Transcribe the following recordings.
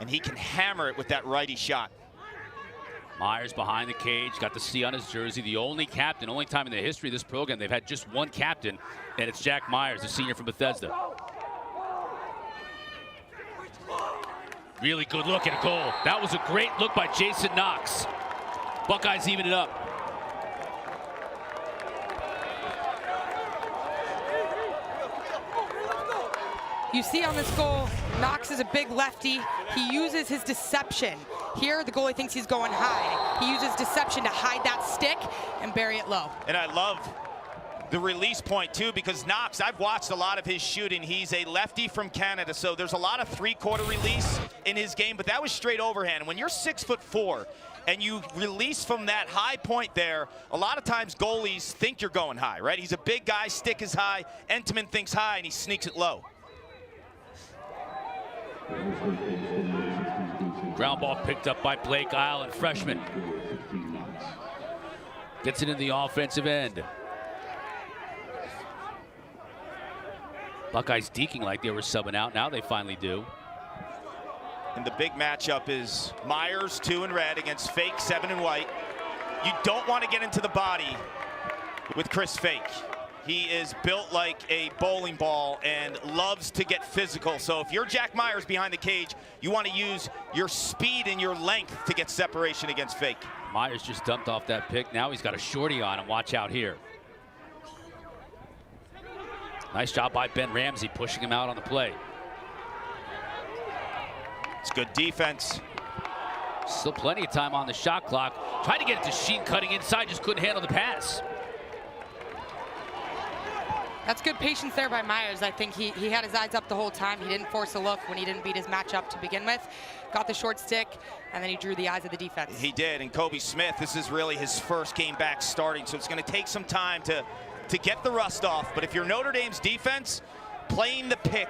and he can hammer it with that righty shot. Myers behind the cage, got the C on his jersey. The only captain, only time in the history of this program they've had just one captain, and it's Jack Myers, the senior from Bethesda. Really good look at a goal. That was a great look by Jason Knox. Buckeyes even it up. You see on this goal, Knox is a big lefty. He uses his deception. Here, the goalie thinks he's going high. He uses deception to hide that stick and bury it low. And I love the release point too, because Knox, I've watched a lot of his shooting. He's a lefty from Canada, so there's a lot of three-quarter release in his game, but that was straight overhand. When you're 6'4" and you release from that high point there, a lot of times goalies think you're going high, right? He's a big guy, stick is high, Entenmann thinks high, and he sneaks it low. Ground ball picked up by Blake Island, freshman. Gets it in the offensive end. Buckeyes deking like they were subbing out. Now they finally do. And the big matchup is Myers, 2 in red, against Fake, 7 in white. You don't want to get into the body with Chris Fake. He is built like a bowling ball and loves to get physical. So if you're Jack Myers behind the cage, you want to use your speed and your length to get separation against Fake. Myers just dumped off that pick. Now he's got a shorty on him. Watch out here. Nice job by Ben Ramsey pushing him out on the play. It's good defense. Still plenty of time on the shot clock. Tried to get it to Sheen cutting inside, just couldn't handle the pass. That's good patience there by Myers. I think he had his eyes up the whole time. He didn't force a look when he didn't beat his matchup to begin with. Got the short stick, and then he drew the eyes of the defense. He did, and Kobe Smith, this is really his first game back starting, so it's going to take some time to get the rust off. But if you're Notre Dame's defense, playing the pick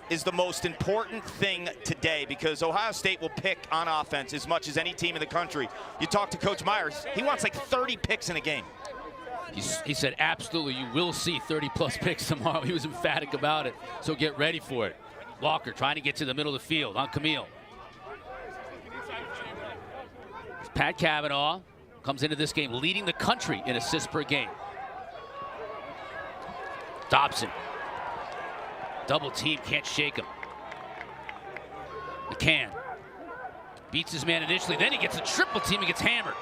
is the most important thing today, because Ohio State will pick on offense as much as any team in the country. You talk to Coach Myers, he wants like 30 picks in a game. He said, absolutely, you will see 30-plus picks tomorrow. He was emphatic about it, so get ready for it. Walker trying to get to the middle of the field on Camille. Pat Cavanaugh comes into this game leading the country in assists per game. Dobson. Double team, can't shake him. McCann beats his man initially, then he gets a triple team and gets hammered.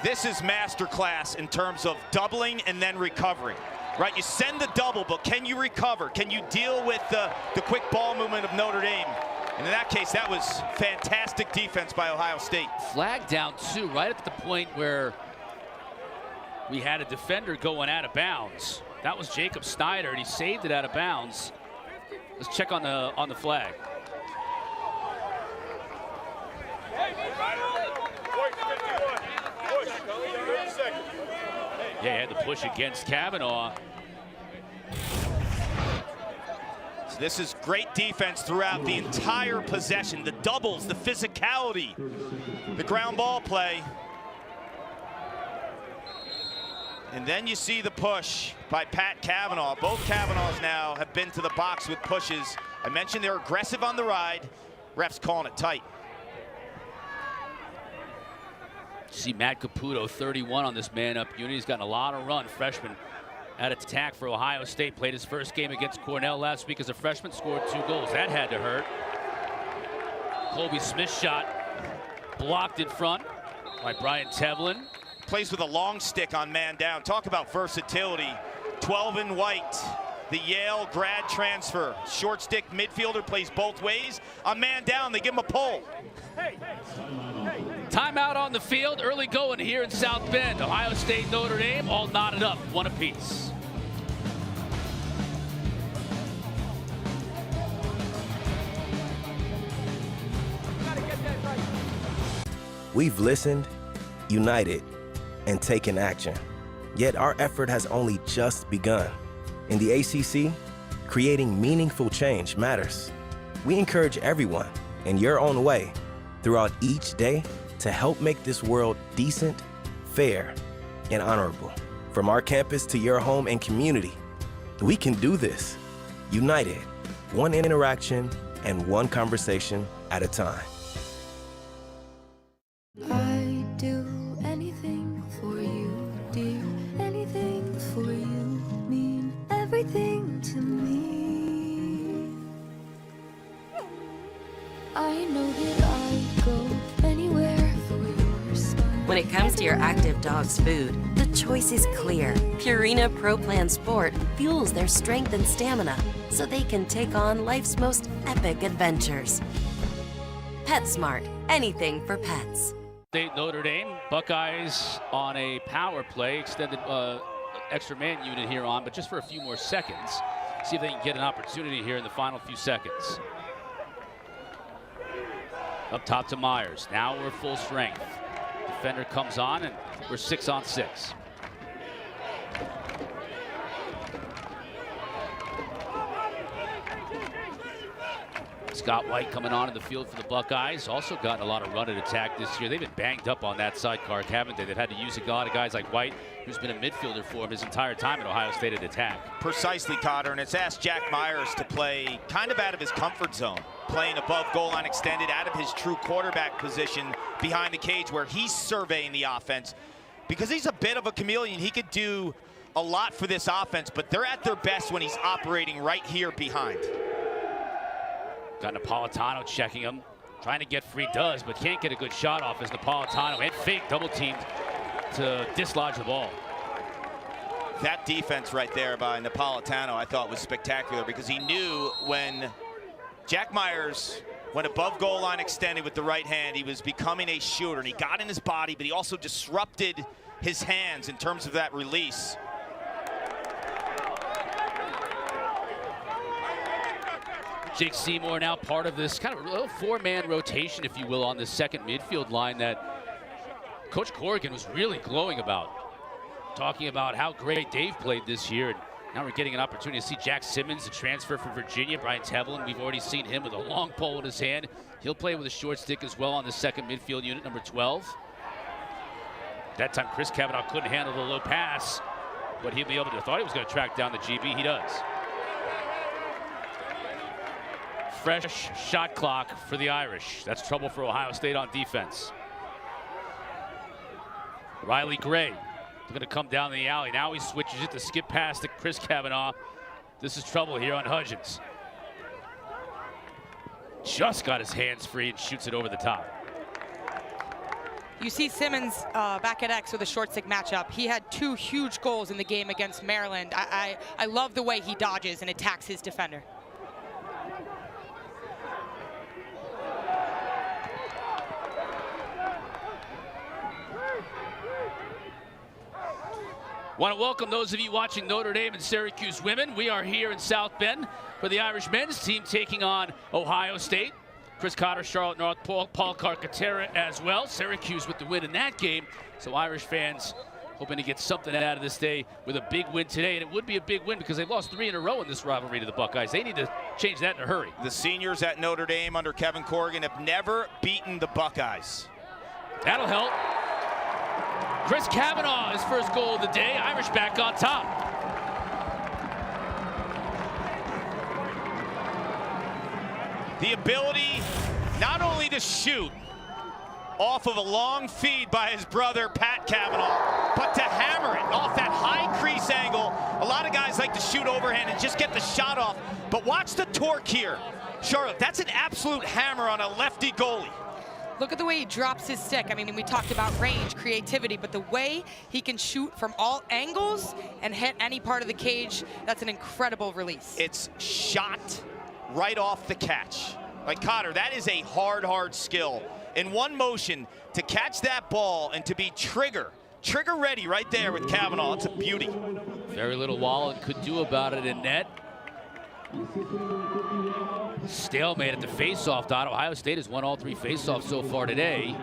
This is masterclass in terms of doubling and then recovering, right? You send the double, but can you recover? Can you deal with the quick ball movement of Notre Dame? And in that case, that was fantastic defense by Ohio State. Flag down too, right at the point where we had a defender going out of bounds. That was Jacob Snyder, and he saved it out of bounds. Let's check on the flag. Yeah, he had the push against Cavanaugh. So this is great defense throughout the entire possession. The doubles, the physicality, the ground ball play. And then you see the push by Pat Cavanaugh. Both Cavanaughs now have been to the box with pushes. I mentioned they're aggressive on the ride. Refs calling it tight. See Matt Caputo, 31 on this man-up unit. He's gotten a lot of run. Freshman at attack for Ohio State. Played his first game against Cornell last week as a freshman. Scored 2 goals. That had to hurt. Colby Smith's shot blocked in front by Brian Tevlin. Plays with a long stick on man down. Talk about versatility. 12 in white. The Yale grad transfer. Short stick midfielder, plays both ways. On man down, they give him a pull. Timeout on the field. Early going here in South Bend. Ohio State, Notre Dame, all knotted up, 1 apiece. We've listened, united, and taken action. Yet our effort has only just begun. In the ACC, creating meaningful change matters. We encourage everyone, in your own way, throughout each day, to help make this world decent, fair, and honorable. From our campus to your home and community, we can do this. United, one interaction and one conversation at a time. I'd do anything for you, dear. Anything for you, mean everything to me. I know that I'd go anywhere for your smile. When it comes to your active dog's food, the choice is clear. Purina Pro Plan Sport fuels their strength and stamina so they can take on life's most epic adventures. PetSmart, anything for pets. State Notre Dame, Buckeyes on a power play, extended extra man unit here on, but just for a few more seconds. See if they can get an opportunity here in the final few seconds. Up top to Myers. Now we're full strength. Defender comes on and we're 6-on-6. Scott White coming on in the field for the Buckeyes. Also gotten a lot of run and attack this year. They've been banged up on that sidecar, haven't they? They've had to use a lot of guys like White, who's been a midfielder for him his entire time at Ohio State at attack. Precisely, Cotter, and it's asked Jack Myers to play kind of out of his comfort zone, playing above goal line extended, out of his true quarterback position behind the cage where he's surveying the offense. Because he's a bit of a chameleon, he could do a lot for this offense, but they're at their best when he's operating right here behind. Got Napolitano checking him, trying to get free, does, but can't get a good shot off as Napolitano and fake double teamed to dislodge the ball. That defense right there by Napolitano I thought was spectacular, because he knew when Jack Myers went above goal line extended with the right hand, he was becoming a shooter, and he got in his body, but he also disrupted his hands in terms of that release. Jake Seymour now part of this kind of little four-man rotation, if you will, on the second midfield line that Coach Corrigan was really glowing about, talking about how great Dave played this year. And now we're getting an opportunity to see Jack Simmons, the transfer from Virginia. Brian Tevlin, we've already seen him with a long pole in his hand. He'll play with a short stick as well on the second midfield unit, number 12. That time Chris Kavanaugh couldn't handle the low pass, but he'll be able to, thought he was going to track down the GB, he does. Fresh shot clock for the Irish. That's trouble for Ohio State on defense. Riley Gray going to come down the alley. Now he switches it to skip past to Chris Kavanaugh. This is trouble here on Hudgens. Just got his hands free and shoots it over the top. You see Simmons back at X with a short stick matchup. He had 2 huge goals in the game against Maryland. I love the way he dodges and attacks his defender. Want to welcome those of you watching Notre Dame and Syracuse women. We are here in South Bend for the Irish men's team taking on Ohio State. Chris Cotter, Charlotte North, Paul Carcaterra as well. Syracuse with the win in that game. So Irish fans hoping to get something out of this day with a big win today. And it would be a big win because they've lost 3 in a row in this rivalry to the Buckeyes. They need to change that in a hurry. The seniors at Notre Dame under Kevin Corrigan have never beaten the Buckeyes. That'll help. Chris Kavanaugh, his first goal of the day. Irish back on top. The ability not only to shoot off of a long feed by his brother, Pat Kavanaugh, but to hammer it off that high crease angle. A lot of guys like to shoot overhand and just get the shot off, but watch the torque here. Charlotte, that's an absolute hammer on a lefty goalie. Look at the way he drops his stick. I mean, we talked about range, creativity, but the way he can shoot from all angles and hit any part of the cage, that's an incredible release. It's shot right off the catch. Like Cotter, that is a hard skill. In one motion, to catch that ball and to be trigger ready right there with Kavanaugh, it's a beauty. Very little Wallen could do about it in net. Stalemate at the face-off dot. Ohio State has won all 3 face-offs so far today.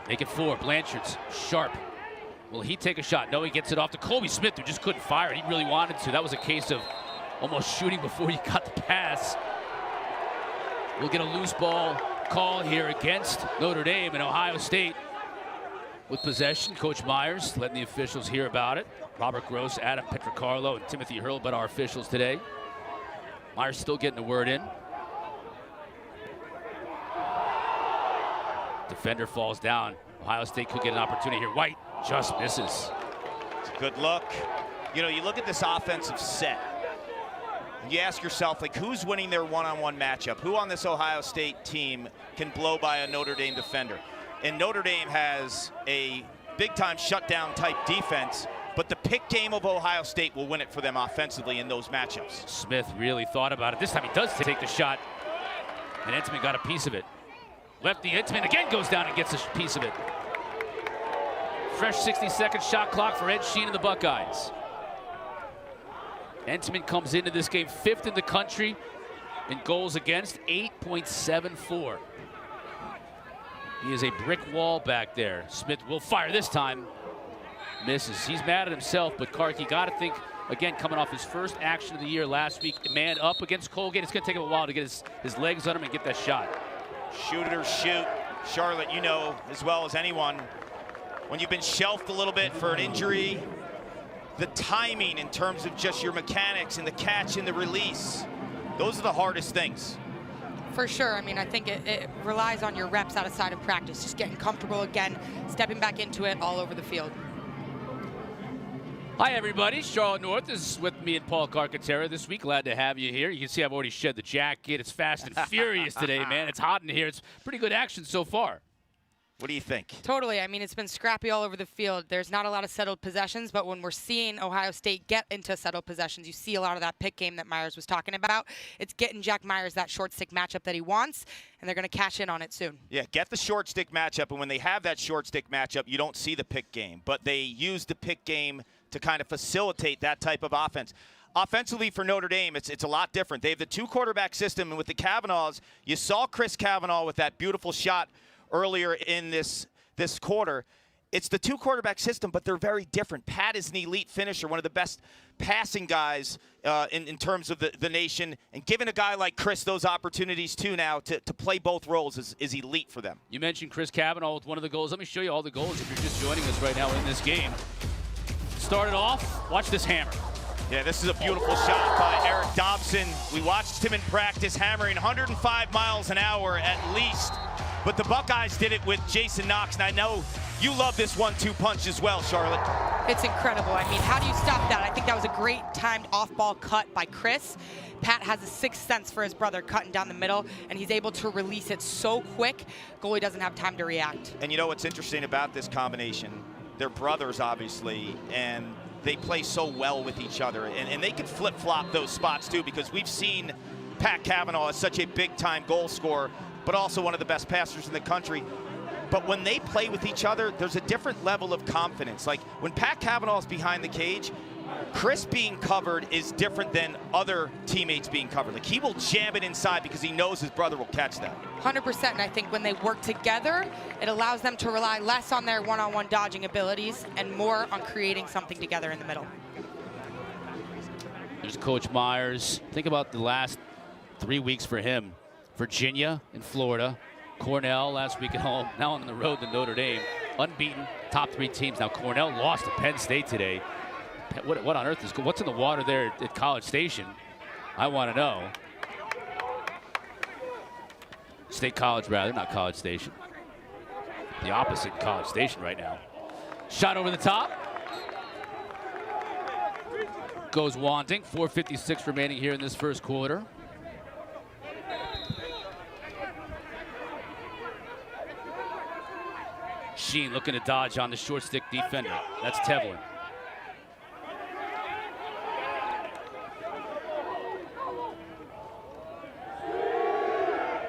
Make it 4. Blanchard's sharp. Will he take a shot? No, he gets it off to Colby Smith, who just couldn't fire it. He really wanted to. That was a case of almost shooting before he got the pass. We'll get a loose ball call here against Notre Dame, and Ohio State with possession. Coach Myers letting the officials hear about it. Robert Gross, Adam Petrocarlo, and Timothy Hurlbut are officials today. Myers still getting the word in. Defender falls down. Ohio State could get an opportunity here. White just misses. It's a good look. You know, you look at this offensive set. You ask yourself, like, who's winning their one-on-one matchup? Who on this Ohio State team can blow by a Notre Dame defender? And Notre Dame has a big-time shutdown type defense, but the pick game of Ohio State will win it for them offensively in those matchups. Smith really thought about it. This time he does take the shot, and Entman got a piece of it. Lefty Entman again goes down and gets a piece of it. Fresh 60-second shot clock for Ed Sheen and the Buckeyes. Entman comes into this game 5th in the country in goals against, 8.74. He is a brick wall back there. Smith will fire this time. Misses. He's mad at himself, but Clark, you got to think, again, coming off his first action of the year last week, man up against Colgate. It's going to take him a while to get his legs on him and get that shot. Shoot it or shoot. Charlotte, you know as well as anyone, when you've been shelved a little bit for an injury, the timing in terms of just your mechanics and the catch and the release, those are the hardest things. For sure. I mean, I think it relies on your reps outside of practice, just getting comfortable again, stepping back into it all over the field. Hi, everybody. Charlotte North is with me and Paul Carcaterra this week. Glad to have you here. You can see I've already shed the jacket. It's fast and furious today, man. It's hot in here. It's pretty good action so far. What do you think? Totally. I mean, it's been scrappy all over the field. There's not a lot of settled possessions, but when we're seeing Ohio State get into settled possessions, you see a lot of that pick game that Myers was talking about. It's getting Jack Myers that short stick matchup that he wants, and they're going to cash in on it soon. Yeah, get the short stick matchup, and when they have that short stick matchup, you don't see the pick game, but they use the pick game to kind of facilitate that type of offense. Offensively for Notre Dame, it's a lot different. They have the 2-quarterback system, and with the Kavanaughs, you saw Chris Kavanaugh with that beautiful shot earlier in this quarter. It's the 2-quarterback system, but they're very different. Pat is an elite finisher, one of the best passing guys in terms of the nation, and giving a guy like Chris those opportunities too now to play both roles is elite for them. You mentioned Chris Kavanaugh with one of the goals. Let me show you all the goals if you're just joining us right now in this game. Started off, watch this hammer. Yeah, this is a beautiful shot by Eric Dobson. We watched him in practice hammering 105 miles an hour at least. But the Buckeyes did it with Jason Knox, and I know you love this 1-2 punch as well, Charlotte. It's incredible. I mean, how do you stop that? I think that was a great timed off-ball cut by Chris. Pat has a sixth sense for his brother cutting down the middle, and he's able to release it so quick, goalie doesn't have time to react. And you know what's interesting about this combination? They're brothers, obviously, and they play so well with each other. And they can flip-flop those spots, too, because we've seen Pat Kavanaugh as such a big-time goal scorer, but also one of the best passers in the country. But when they play with each other, there's a different level of confidence. Like, when Pat Kavanaugh is behind the cage, Chris being covered is different than other teammates being covered. Like, he will jam it inside because he knows his brother will catch that. 100%, and I think when they work together, it allows them to rely less on their one-on-one dodging abilities and more on creating something together in the middle. There's Coach Myers. Think about the last 3 weeks for him. Virginia in Florida, Cornell last week at home, now on the road to Notre Dame. Unbeaten, top 3 teams. Now Cornell lost to Penn State today. What on earth what's in the water there at College Station? I want to know. State College, rather, not College Station. The opposite, College Station right now. Shot over the top. Goes wanting. 4:56 remaining here in this first quarter. Sheen looking to dodge on the short stick defender. That's Tevlin.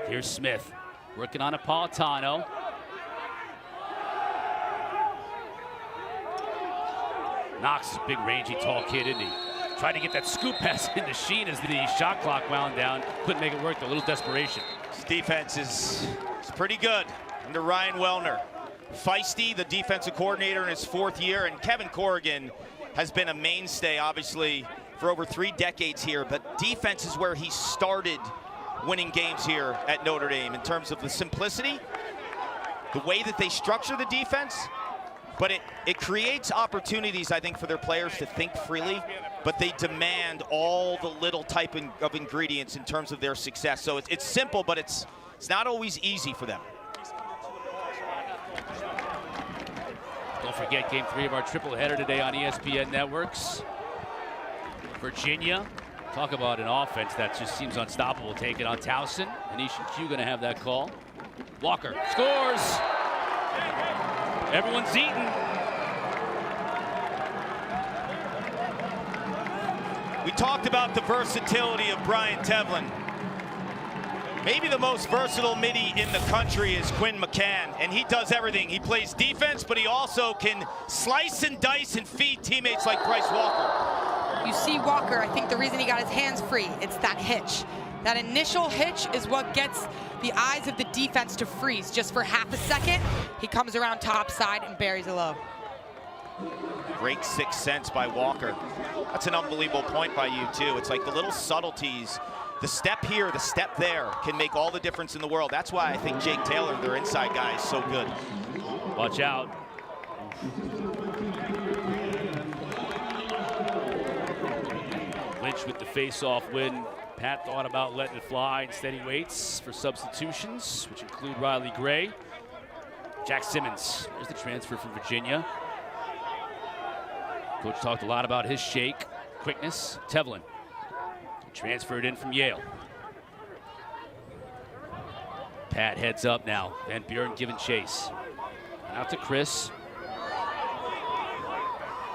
Here's Smith working on Napolitano. Knox is a big, rangy, tall kid, isn't he? Tried to get that scoop pass into Sheen as the shot clock wound down. Couldn't make it work, a little desperation. This defense is pretty good under Ryan Wellner. Feisty, the defensive coordinator in his 4th year, and Kevin Corrigan has been a mainstay, obviously, for over 3 decades here, but defense is where he started winning games here at Notre Dame in terms of the simplicity, the way that they structure the defense, But it creates opportunities, I think, for their players to think freely, but they demand all the little type of ingredients in terms of their success. So it's simple, but it's not always easy for them. Don't forget Game 3 of our triple header today on ESPN Networks. Virginia, talk about an offense that just seems unstoppable. Taking on Towson. Anisha Q going to have that call. Walker scores. Everyone's eating. We talked about the versatility of Brian Tevlin. Maybe the most versatile midi in the country is Quinn McCann, and he does everything. He plays defense, but he also can slice and dice and feed teammates like Bryce Walker. You see Walker, I think the reason he got his hands free, it's that hitch. That initial hitch is what gets the eyes of the defense to freeze. Just for half a second, he comes around top side and buries it low. Great sixth sense by Walker. That's an unbelievable point by you, too. It's like the little subtleties. The step here, the step there can make all the difference in the world. That's why I think Jake Taylor, their inside guy, is so good. Watch out. Lynch with the face-off win. Pat thought about letting it fly. Instead, he waits for substitutions, which include Riley Gray. Jack Simmons, there's the transfer from Virginia. Coach talked a lot about his shake, quickness. Tevlin, transferred in from Yale. Pat heads up now. Van Buren giving chase. Out to Chris.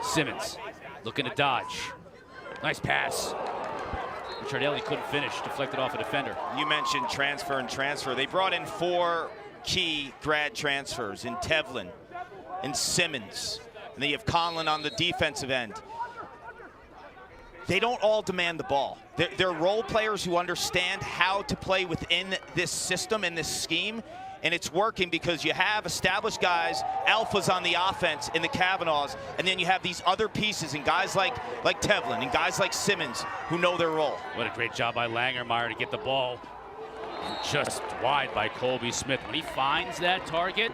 Simmons looking to dodge. Nice pass. Ricciardelli couldn't finish, deflected off a defender. You mentioned transfer and transfer. They brought in 4 key grad transfers in Tevlin, in Simmons, and then you have Conlon on the defensive end. They don't all demand the ball. They're role players who understand how to play within this system and this scheme, and it's working because you have established guys, alphas on the offense in the Kavanaughs, and then you have these other pieces and guys like Tevlin and guys like Simmons who know their role. What a great job by Langermeyer to get the ball just wide by Colby Smith. When he finds that target,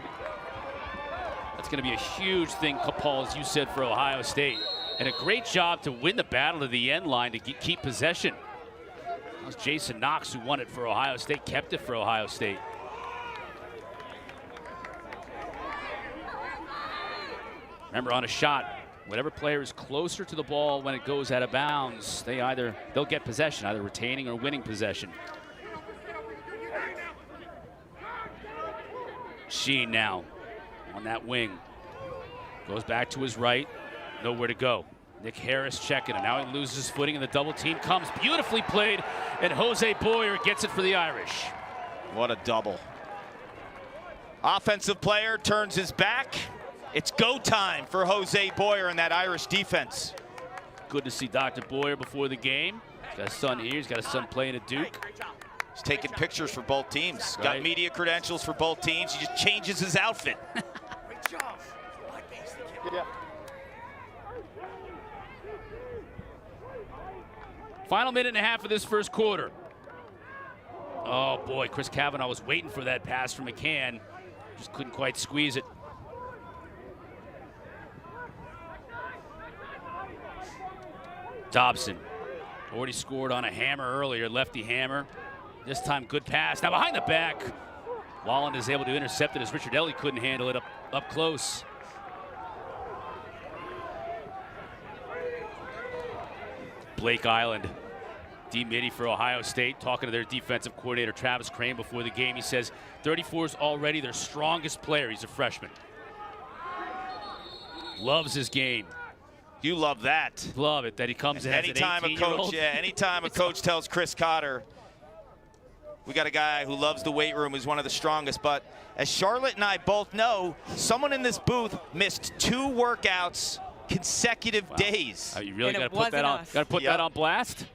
that's going to be a huge thing, Paul, as you said, for Ohio State. And a great job to win the battle to the end line to keep possession. That was Jason Knox who won it for Ohio State, kept it for Ohio State. Remember, on a shot, whatever player is closer to the ball when it goes out of bounds, they'll get possession, either retaining or winning possession. Sheen now on that wing. Goes back to his right. Nowhere to go. Nick Harris checking him. Now he loses his footing and the double team comes. Beautifully played, and Jose Boyer gets it for the Irish. What a double. Offensive player turns his back. It's go time for Jose Boyer and that Irish defense. Good to see Dr. Boyer before the game. He's got a son here. He's got a son playing at Duke. He's taking pictures for both teams. Right. Got media credentials for both teams. He just changes his outfit. Yeah. Final minute and a half of this first quarter. Oh boy, Chris Kavanaugh was waiting for that pass from McCann. Just couldn't quite squeeze it. Dobson already scored on a hammer earlier, lefty hammer. This time, good pass. Now behind the back. Wallen is able to intercept it as Ricciardelli couldn't handle it up close. Blake Island, D-Midi for Ohio State, talking to their defensive coordinator, Travis Crane, before the game. He says 34 is already their strongest player. He's a freshman. Loves his game. You love that. Love it, that he comes in as an 18-year-old. Anytime a coach tells Chris Cotter, we got a guy who loves the weight room, who's one of the strongest. But as Charlotte and I both know, someone in this booth missed 2 workouts consecutive days. Oh, you really got to put that that on blast?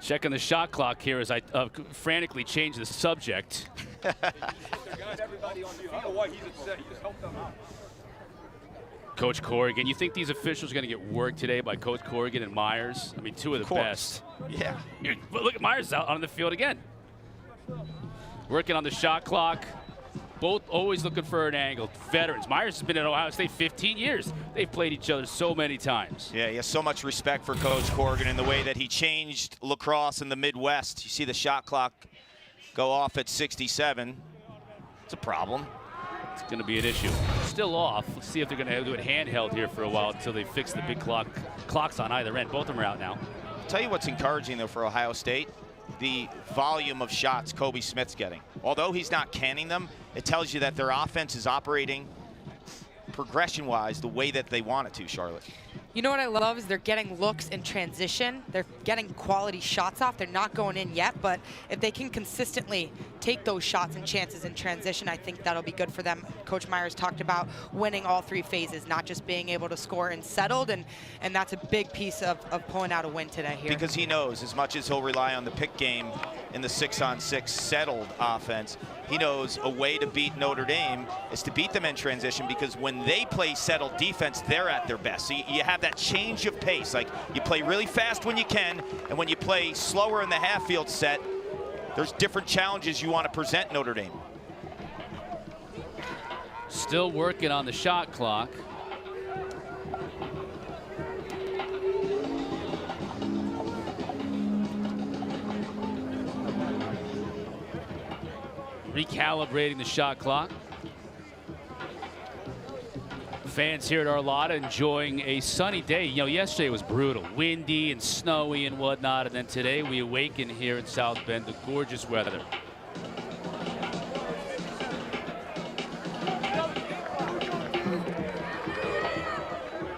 Checking the shot clock here as I frantically change the subject. Coach Corrigan, you think these officials are going to get worked today by Coach Corrigan and Myers? I mean, 2 of the best. Yeah. But look at Myers out on the field again. Working on the shot clock. both always looking for an angle. Veterans. Myers has been at Ohio State 15 years. They've played each other so many times. Yeah, he has so much respect for Coach Corrigan in the way that he changed lacrosse in the Midwest. You see the shot clock go off at 67. It's a problem. It's going to be an issue. Still off. Let's see if they're going to do it handheld here for a while until they fix the big clocks on either end. Both of them are out now. I'll tell you what's encouraging, though, for Ohio State. The volume of shots Kobe Smith's getting. Although he's not canning them, it tells you that their offense is operating progression-wise the way that they want it to, Charlotte. You know what I love is they're getting looks in transition. They're getting quality shots off. They're not going in yet, but if they can consistently take those shots and chances in transition, I think that'll be good for them. Coach Myers talked about winning all three phases, not just being able to score and settled, and that's a big piece of pulling out a win today here. Because he knows as much as he'll rely on the pick game in the 6-on-6 settled offense, he knows a way to beat Notre Dame is to beat them in transition, because when they play settled defense, they're at their best. So you have that change of pace. Like, you play really fast when you can, and when you play slower in the half-field set, there's different challenges you want to present Notre Dame. Still working on the shot clock. Recalibrating the shot clock. Fans here at Arlotta enjoying a sunny day. You know, yesterday was brutal, windy and snowy and whatnot, and then today we awaken here in South Bend to gorgeous weather.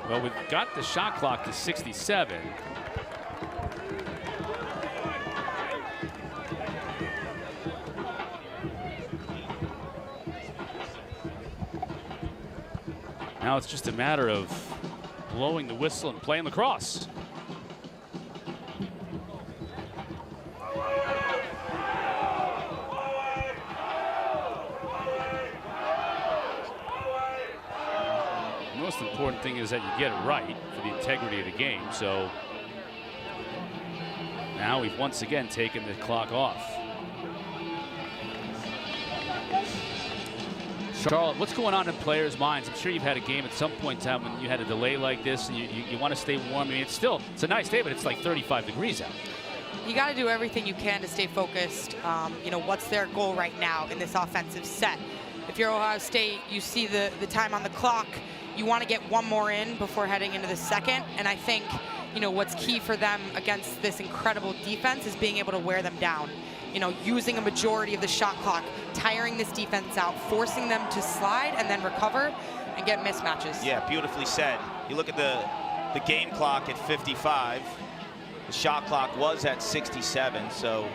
Well, we've got the shot clock to 67. Now it's just a matter of blowing the whistle and playing lacrosse. The most important thing is that you get it right for the integrity of the game. So now we've once again taken the clock off. Charlotte, what's going on in players' minds? I'm sure you've had a game at some point in time when you had a delay like this and you want to stay warm. I mean, it's a nice day, but it's like 35 degrees out. You got to do everything you can to stay focused. You know, what's their goal right now in this offensive set? If you're Ohio State, you see the time on the clock. You want to get one more in before heading into the second. And I think, you know, what's key for them against this incredible defense is being able to wear them down. You know, using a majority of the shot clock, tiring this defense out, forcing them to slide and then recover and get mismatches. Yeah, beautifully said. You look at the game clock at 55. The shot clock was at 67, so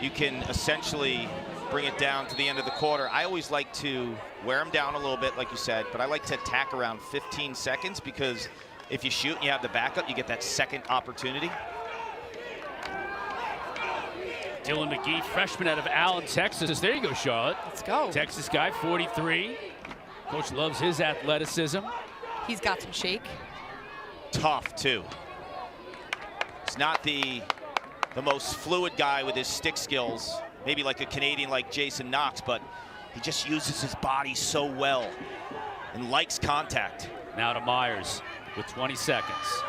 you can essentially bring it down to the end of the quarter. I always like to wear them down a little bit, like you said, but I like to attack around 15 seconds, because if you shoot and you have the backup, you get that second opportunity. Dylan McGee, freshman out of Allen, Texas. There you go, Charlotte. Let's go. Texas guy, 43. Coach loves his athleticism. He's got some shake. Tough, too. He's not the most fluid guy with his stick skills, maybe like a Canadian like Jason Knox, but he just uses his body so well and likes contact. Now to Myers with 20 seconds.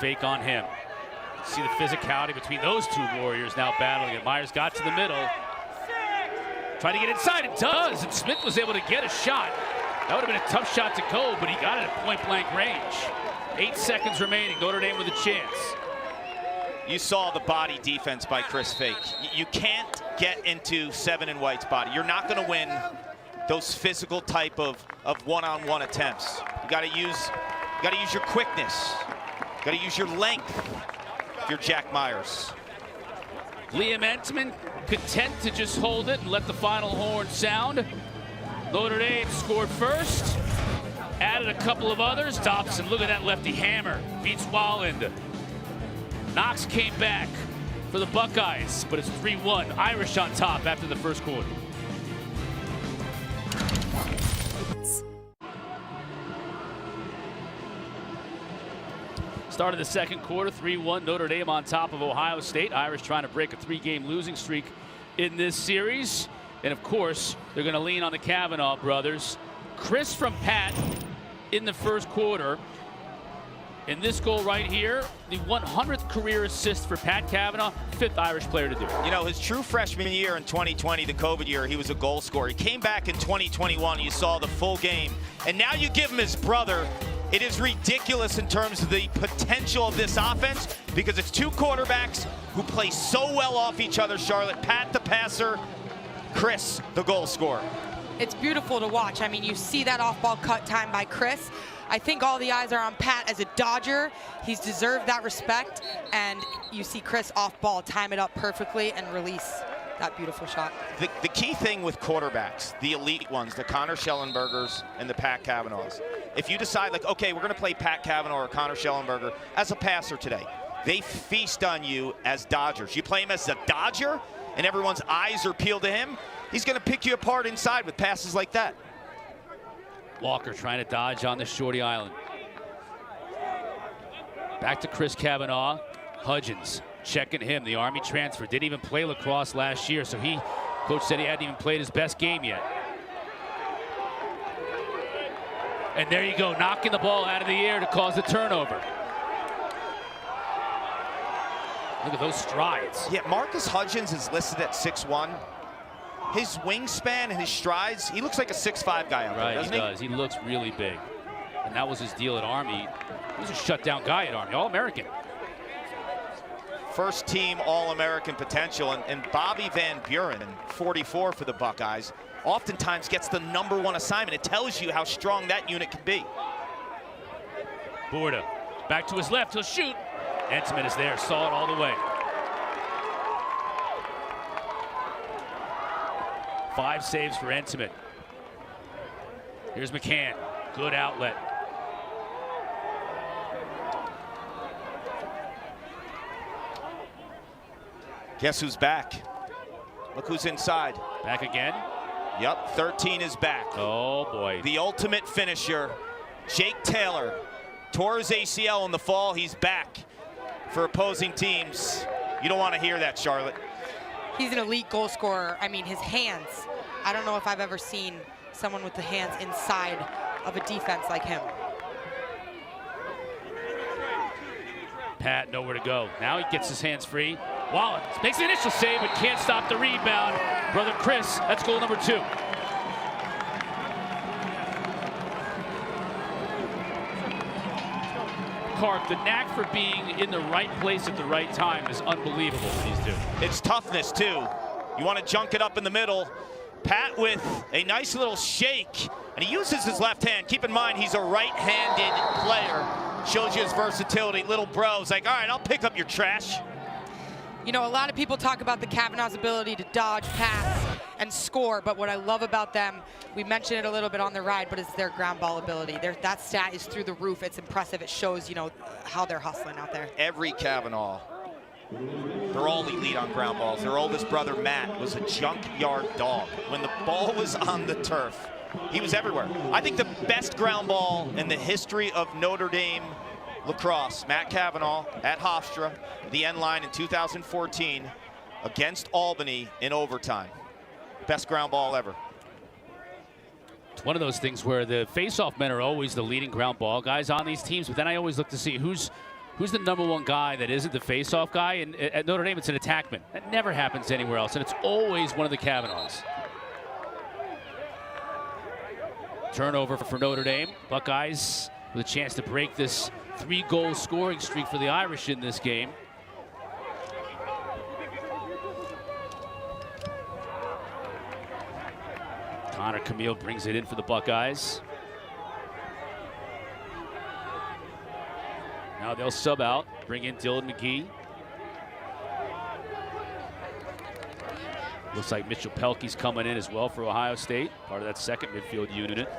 Fake on him. See the physicality between those two warriors now battling it. Myers got to the middle. Trying to get inside, it does, and Smith was able to get a shot. That would have been a tough shot to go, but he got it at point-blank range. 8 seconds remaining, Notre Dame with a chance. You saw the body defense by Chris Fake. You can't get into Seven and White's body. You're not going to win those physical type of one-on-one attempts. You got to use your quickness. You got to use your length. If you're Jack Myers. Liam Entman content to just hold it and let the final horn sound. Notre Dame scored first, added a couple of others. Dobson, look at that lefty hammer, beats Walland. Knox came back for the Buckeyes, but it's 3-1. Irish on top after the first quarter. Start of the second quarter, 3-1, Notre Dame on top of Ohio State. Irish trying to break a 3-game losing streak in this series. And of course, they're going to lean on the Kavanaugh brothers. Chris from Pat in the first quarter. And this goal right here, the 100th career assist for Pat Kavanaugh, 5th Irish player to do it. You know, his true freshman year in 2020, the COVID year, he was a goal scorer. He came back in 2021, you saw the full game. And now you give him his brother. It is ridiculous in terms of the potential of this offense because it's two quarterbacks who play so well off each other, Charlotte. Pat the passer, Chris the goal scorer. It's beautiful to watch. I mean, you see that off-ball cut time by Chris. I think all the eyes are on Pat as a Dodger. He's deserved that respect, and you see Chris off-ball time it up perfectly and release that beautiful shot. The key thing with quarterbacks, the elite ones, the Connor Schellenbergers and the Pat Kavanaughs, if you decide, like, okay, we're going to play Pat Kavanaugh or Connor Schellenberger as a passer today, they feast on you as Dodgers. You play him as a Dodger, and everyone's eyes are peeled to him, he's going to pick you apart inside with passes like that. Walker trying to dodge on the shorty island. Back to Chris Kavanaugh. Hudgens checking him. The Army transfer. Didn't even play lacrosse last year, so coach said he hadn't even played his best game yet. And there you go, knocking the ball out of the air to cause the turnover. Look at those strides. Yeah, Marcus Hudgens is listed at 6'1". His wingspan and his strides, he looks like a 6'5" guy out there, doesn't he? Right, he does. He looks really big. And that was his deal at Army. He was a shutdown guy at Army, All-American. First team All-American potential, and Bobby Van Buren, 44 for the Buckeyes, oftentimes gets the #1 assignment. It tells you how strong that unit can be. Borda back to his left, he'll shoot. Entman is there, saw it all the way. 5 saves for Entman. Here's McCann, good outlet. Guess who's back? Look who's inside. Back again? Yep, 13 is back. Oh boy. The ultimate finisher, Jake Taylor, tore his ACL in the fall. He's back for opposing teams. You don't want to hear that, Charlotte. He's an elite goal scorer. I mean, his hands. I don't know if I've ever seen someone with the hands inside of a defense like him. Pat nowhere to go. Now he gets his hands free. Wallace makes the initial save but can't stop the rebound. Brother Chris, that's goal number 2. Clark, the knack for being in the right place at the right time is unbelievable for these two. It's toughness, too. You want to junk it up in the middle. Pat with a nice little shake, and he uses his left hand. Keep in mind, he's a right-handed player. Shows you his versatility. Little bro's like, all right, I'll pick up your trash. You know, a lot of people talk about the Kavanaugh's ability to dodge, pass, and score, but what I love about them, we mentioned it a little bit on the ride, but it's their ground ball ability. That stat is through the roof. It's impressive. It shows, you know, how they're hustling out there. Every Kavanaugh, they're all elite on ground balls. Their oldest brother, Matt, was a junkyard dog. When the ball was on the turf, he was everywhere. I think the best ground ball in the history of Notre Dame lacrosse, Matt Kavanaugh at Hofstra, the end line in 2014 against Albany in overtime. Best ground ball ever. It's one of those things where the face-off men are always the leading ground ball guys on these teams, but then I always look to see who's the #1 guy that isn't the face-off guy, and at Notre Dame it's an attackman. That never happens anywhere else, and it's always one of the Kavanaughs. Turnover for Notre Dame. Buckeyes with a chance to break this 3-goal scoring streak for the Irish in this game. Connor Camille brings it in for the Buckeyes. Now they'll sub out, bring in Dylan McGee. Looks like Mitchell Pelkey's coming in as well for Ohio State, part of that second midfield unit.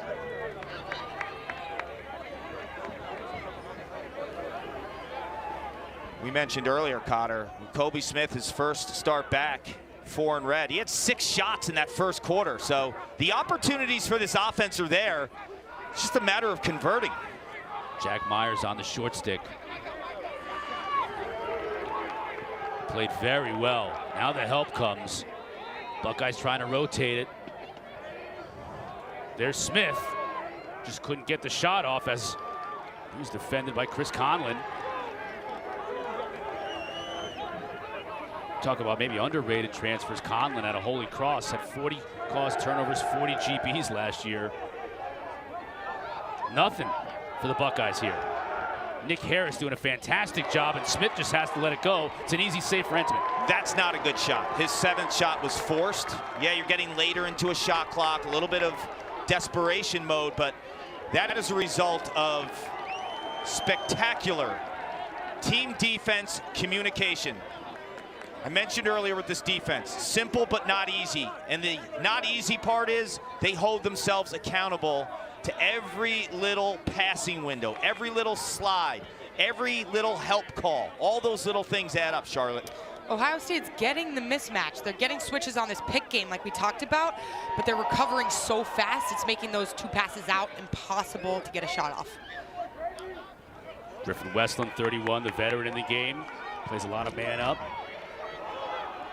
We mentioned earlier, Cotter, Kobe Smith, his first start back, 4 in red. He had 6 shots in that first quarter, so the opportunities for this offense are there. It's just a matter of converting. Jack Myers on the short stick. Played very well. Now the help comes. Buckeyes trying to rotate it. There's Smith. Just couldn't get the shot off as he was defended by Chris Conlon. Talk about maybe underrated transfers. Conlon out of Holy Cross had 40 caused turnovers, 40 GPs last year. Nothing for the Buckeyes here. Nick Harris doing a fantastic job, and Smith just has to let it go. It's an easy save for Entman. That's not a good shot. His 7th shot was forced. Yeah, you're getting later into a shot clock, a little bit of desperation mode, but that is a result of spectacular team defense communication. I mentioned earlier with this defense, simple but not easy. And the not easy part is they hold themselves accountable to every little passing window, every little slide, every little help call. All those little things add up, Charlotte. Ohio State's getting the mismatch. They're getting switches on this pick game like we talked about, but they're recovering so fast, it's making those 2 passes out impossible to get a shot off. Griffin Westland, 31, the veteran in the game. Plays a lot of man up,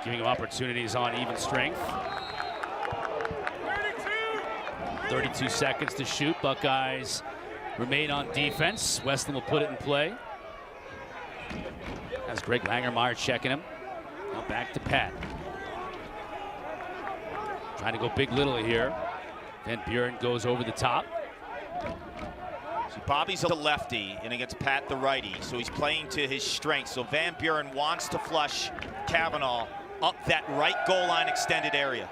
giving him opportunities on even strength. 32 seconds to shoot. Buckeyes remain on defense. Westland will put it in play. That's Greg Langermeyer checking him. Now back to Pat. Trying to go big little here. Van Buren goes over the top. See, Bobby's a lefty and against Pat the righty, so he's playing to his strength. So Van Buren wants to flush Kavanaugh up that right goal line extended area.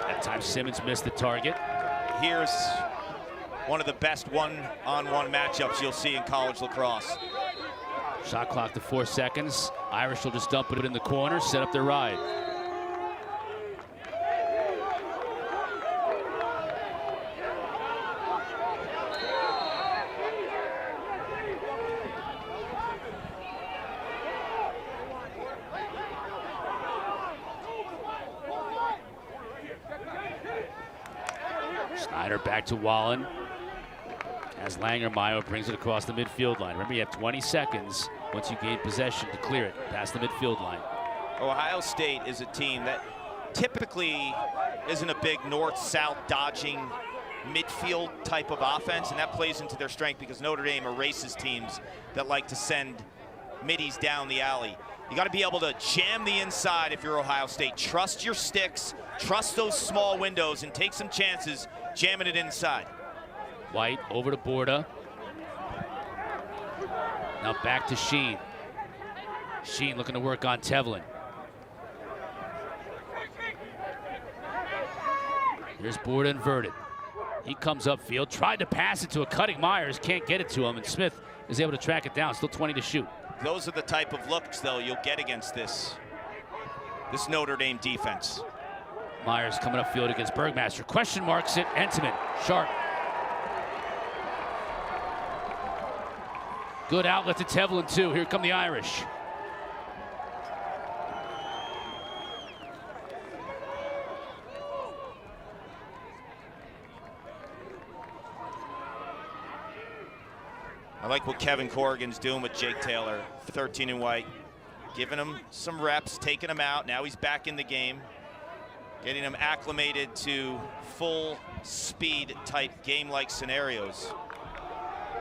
That time Simmons missed the target. Here's one of the best one-on-one matchups you'll see in college lacrosse. Shot clock to 4 seconds. Irish will just dump it in the corner, set up their ride. Snyder back to Wallen as Langermeyer brings it across the midfield line. Remember, you have 20 seconds once you gain possession to clear it past the midfield line. Ohio State is a team that typically isn't a big north-south dodging midfield type of offense, and that plays into their strength because Notre Dame erases teams that like to send middies down the alley. You got to be able to jam the inside if you're Ohio State. Trust your sticks, trust those small windows, and take some chances jamming it inside. White over to Borda. Now back to Sheen. Sheen looking to work on Tevlin. Here's Borda inverted. He comes upfield, tried to pass it to a cutting Myers, can't get it to him, and Smith is able to track it down. Still 20 to shoot. Those are the type of looks, though, you'll get against this Notre Dame defense. Myers coming upfield against Bergmaster. Question marks it. Entman, sharp. Good outlet to Tevlin, too. Here come the Irish. I like what Kevin Corrigan's doing with Jake Taylor, 13 and white, giving him some reps, taking him out. Now he's back in the game, getting him acclimated to full speed type game-like scenarios.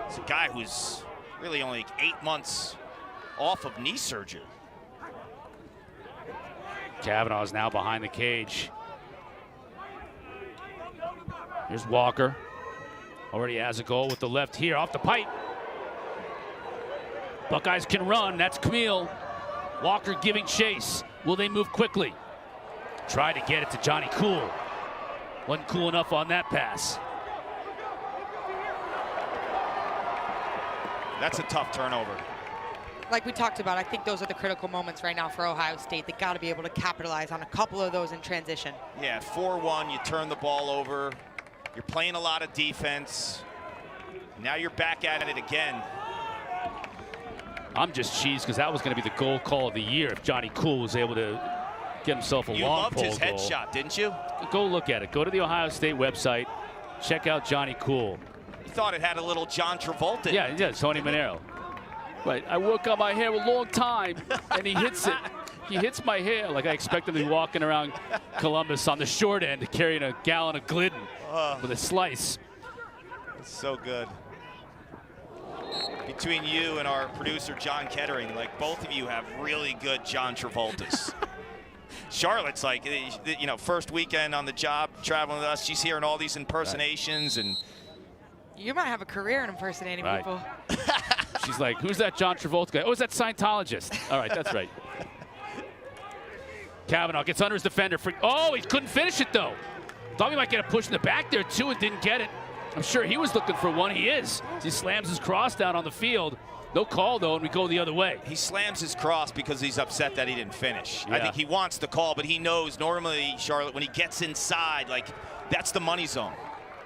It's a guy who's really only 8 months off of knee surgery. Kavanaugh is now behind the cage. Here's Walker. Already has a goal with the left here off the pipe. Buckeyes can run. That's Camille. Walker giving chase. Will they move quickly? Try to get it to Johnny Cool. Wasn't cool enough on that pass. That's a tough turnover. Like we talked about, I think those are the critical moments right now for Ohio State. They got to be able to capitalize on a couple of those in transition. Yeah, 4-1, you turn the ball over. You're playing a lot of defense. Now you're back at it again. I'm just cheesed because that was going to be the goal call of the year if Johnny Cool was able to get himself a long pole goal. You loved his headshot, didn't you? Go look at it. Go to the Ohio State website. Check out Johnny Cool. You thought it had a little John Travolta. Yeah, Tony Manero. Right, I work on my hair a long time, and he hits it. He hits my hair like I expect him to be walking around Columbus on the short end carrying a gallon of Glidden with a slice. It's so good. Between you and our producer, John Kettering, like both of you have really good John Travoltas. Charlotte's like, you know, first weekend on the job, traveling with us. She's hearing all these impersonations. And You might have a career in impersonating people. She's like, who's that John Travolta guy? Oh, it's that Scientologist. All right, that's right. Kavanaugh gets under his defender. Oh, he couldn't finish it, though. Thought he might get a push in the back there, too, and didn't get it. I'm sure he was looking for one. He is. He slams his cross down on the field. No call, though, and we go the other way. He slams his cross because he's upset that he didn't finish. Yeah. I think he wants the call, but he knows normally, Charlotte, when he gets inside, like, that's the money zone.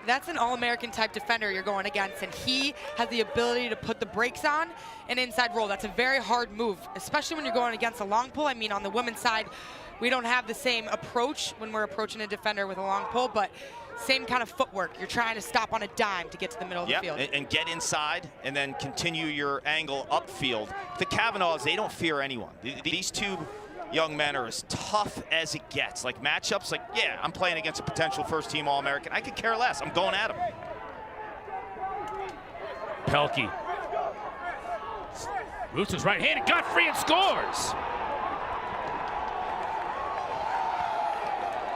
That's an All-American type defender you're going against, and he has the ability to put the brakes on an inside roll. That's a very hard move, especially when you're going against a long pull. I mean, on the women's side, we don't have the same approach when we're approaching a defender with a long pull, but same kind of footwork. You're trying to stop on a dime to get to the middle of the field. And get inside and then continue your angle upfield. The Kavanaughs, they don't fear anyone. These two young men are as tough as it gets. Like matchups, like, yeah, I'm playing against a potential first-team All-American. I could care less. I'm going at him. Pelkey. Roots his right hand and got free and scores.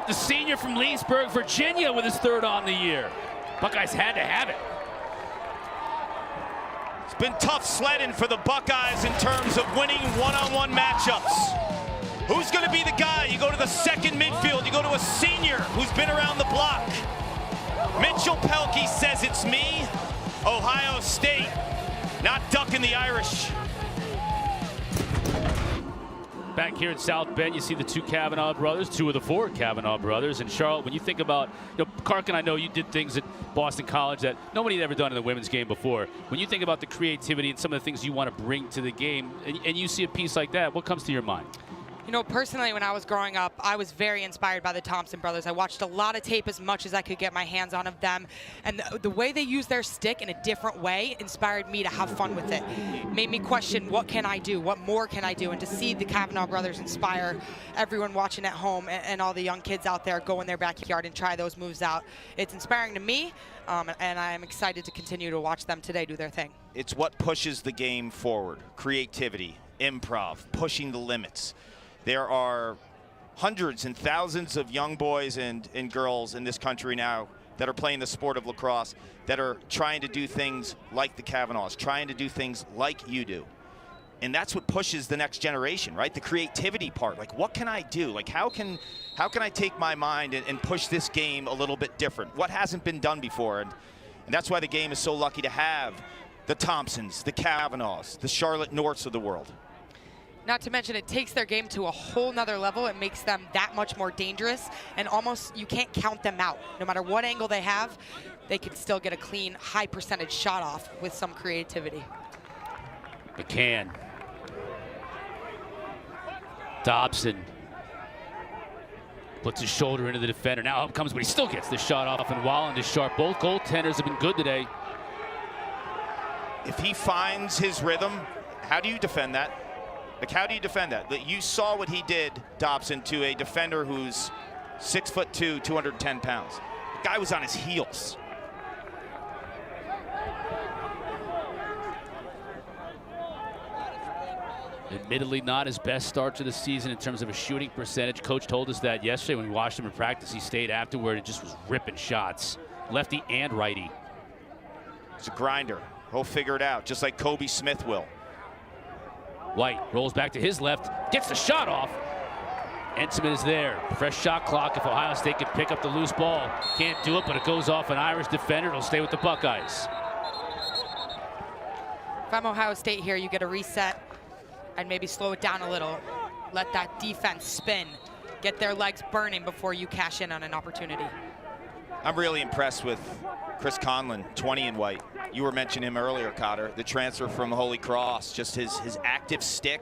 The senior from Leesburg, Virginia, with his third on the year. Buckeyes had to have it. It's been tough sledding for the Buckeyes in terms of winning one-on-one matchups. Who's going to be the guy? You go to the second midfield. You go to a senior who's been around the block. Mitchell Pelkey says it's me. Ohio State not ducking the Irish. Back here in South Bend, you see the two Kavanaugh brothers, two of the four Kavanaugh brothers. And Charlotte, when you think about, Karkin, I know you did things at Boston College that nobody had ever done in the women's game before. When you think about the creativity and some of the things you want to bring to the game, and you see a piece like that, what comes to your mind? You know, personally, when I was growing up, I was very inspired by the Thompson brothers. I watched a lot of tape as much as I could get my hands on of them. And the way they use their stick in a different way inspired me to have fun with it. Made me question, what can I do? What more can I do? And to see the Kavanaugh brothers inspire everyone watching at home and all the young kids out there go in their backyard and try those moves out, it's inspiring to me. And I'm excited to continue to watch them today do their thing. It's what pushes the game forward. Creativity, improv, pushing the limits. There are hundreds and thousands of young boys and girls in this country now that are playing the sport of lacrosse that are trying to do things like the Kavanaughs, trying to do things like you do. And that's what pushes the next generation, right? The creativity part. Like, what can I do? Like, how can I take my mind and push this game a little bit different? What hasn't been done before? And that's why the game is so lucky to have the Thompsons, the Kavanaughs, the Charlotte Norths of the world. Not to mention, it takes their game to a whole nother level. It makes them that much more dangerous, and almost you can't count them out. No matter what angle they have, they can still get a clean, high percentage shot off with some creativity. McCann. Dobson puts his shoulder into the defender. Now up comes, but he still gets the shot off, and Wallen is sharp. Both goaltenders have been good today. If he finds his rhythm, how do you defend that? Like, how do you defend that? You saw what he did, Dobson, to a defender who's 6'2", 210 pounds. The guy was on his heels. Admittedly, not his best start to the season in terms of a shooting percentage. Coach told us that yesterday when we watched him in practice. He stayed afterward and just was ripping shots, lefty and righty. He's a grinder. He'll figure it out, just like Kobe Smith will. White rolls back to his left, gets the shot off. Entenmann is there. Fresh shot clock if Ohio State can pick up the loose ball. Can't do it, but it goes off an Irish defender. It'll stay with the Buckeyes. If I'm Ohio State here, you get a reset and maybe slow it down a little. Let that defense spin. Get their legs burning before you cash in on an opportunity. I'm really impressed with Chris Conlon, 20 in white. You were mentioning him earlier, Cotter, the transfer from Holy Cross. Just his active stick.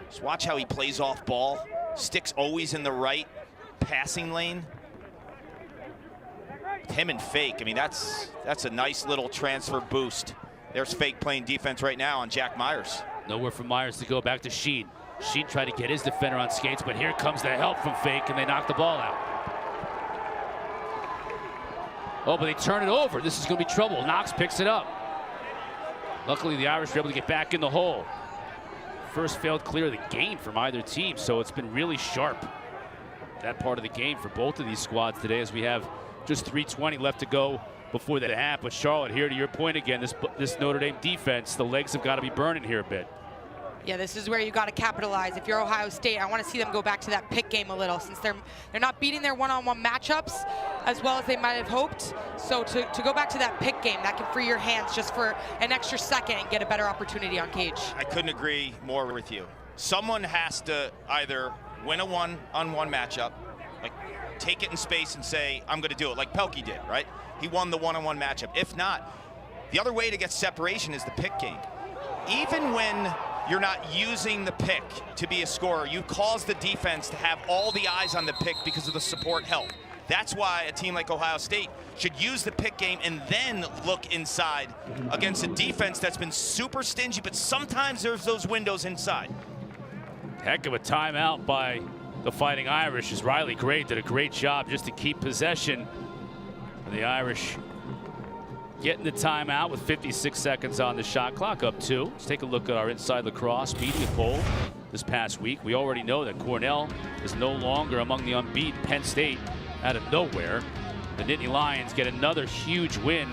Just watch how he plays off ball. Stick's always in the right passing lane. Him and Fake, I mean, that's a nice little transfer boost. There's Fake playing defense right now on Jack Myers. Nowhere for Myers to go. Back to Sheen. Sheen tried to get his defender on skates, but here comes the help from Fake, and they knock the ball out. Oh, but they turn it over. This is going to be trouble. Knox picks it up. Luckily, the Irish were able to get back in the hole. First failed clear of the game from either team, so it's been really sharp, that part of the game for both of these squads today, as we have just 3:20 left to go before that half. But Charlotte, here to your point again, this Notre Dame defense, the legs have got to be burning here a bit. Yeah, this is where you got to capitalize. If you're Ohio State, I want to see them go back to that pick game a little, since they're not beating their one-on-one matchups as well as they might have hoped. So to go back to that pick game, that can free your hands just for an extra second and get a better opportunity on Cage. I couldn't agree more with you. Someone has to either win a one-on-one matchup, like take it in space and say, I'm going to do it, like Pelkey did, right? He won the one-on-one matchup. If not, the other way to get separation is the pick game. Even when you're not using the pick to be a scorer, you cause the defense to have all the eyes on the pick because of the support help. That's why a team like Ohio State should use the pick game and then look inside against a defense that's been super stingy, but sometimes there's those windows inside. Heck of a timeout by the Fighting Irish, as Riley Gray did a great job just to keep possession. The Irish getting the timeout with 56 seconds on the shot clock, up 2. Let's take a look at our Inside Lacrosse media poll this past week. We already know that Cornell is no longer among the unbeaten. Penn State out of nowhere. The Nittany Lions get another huge win.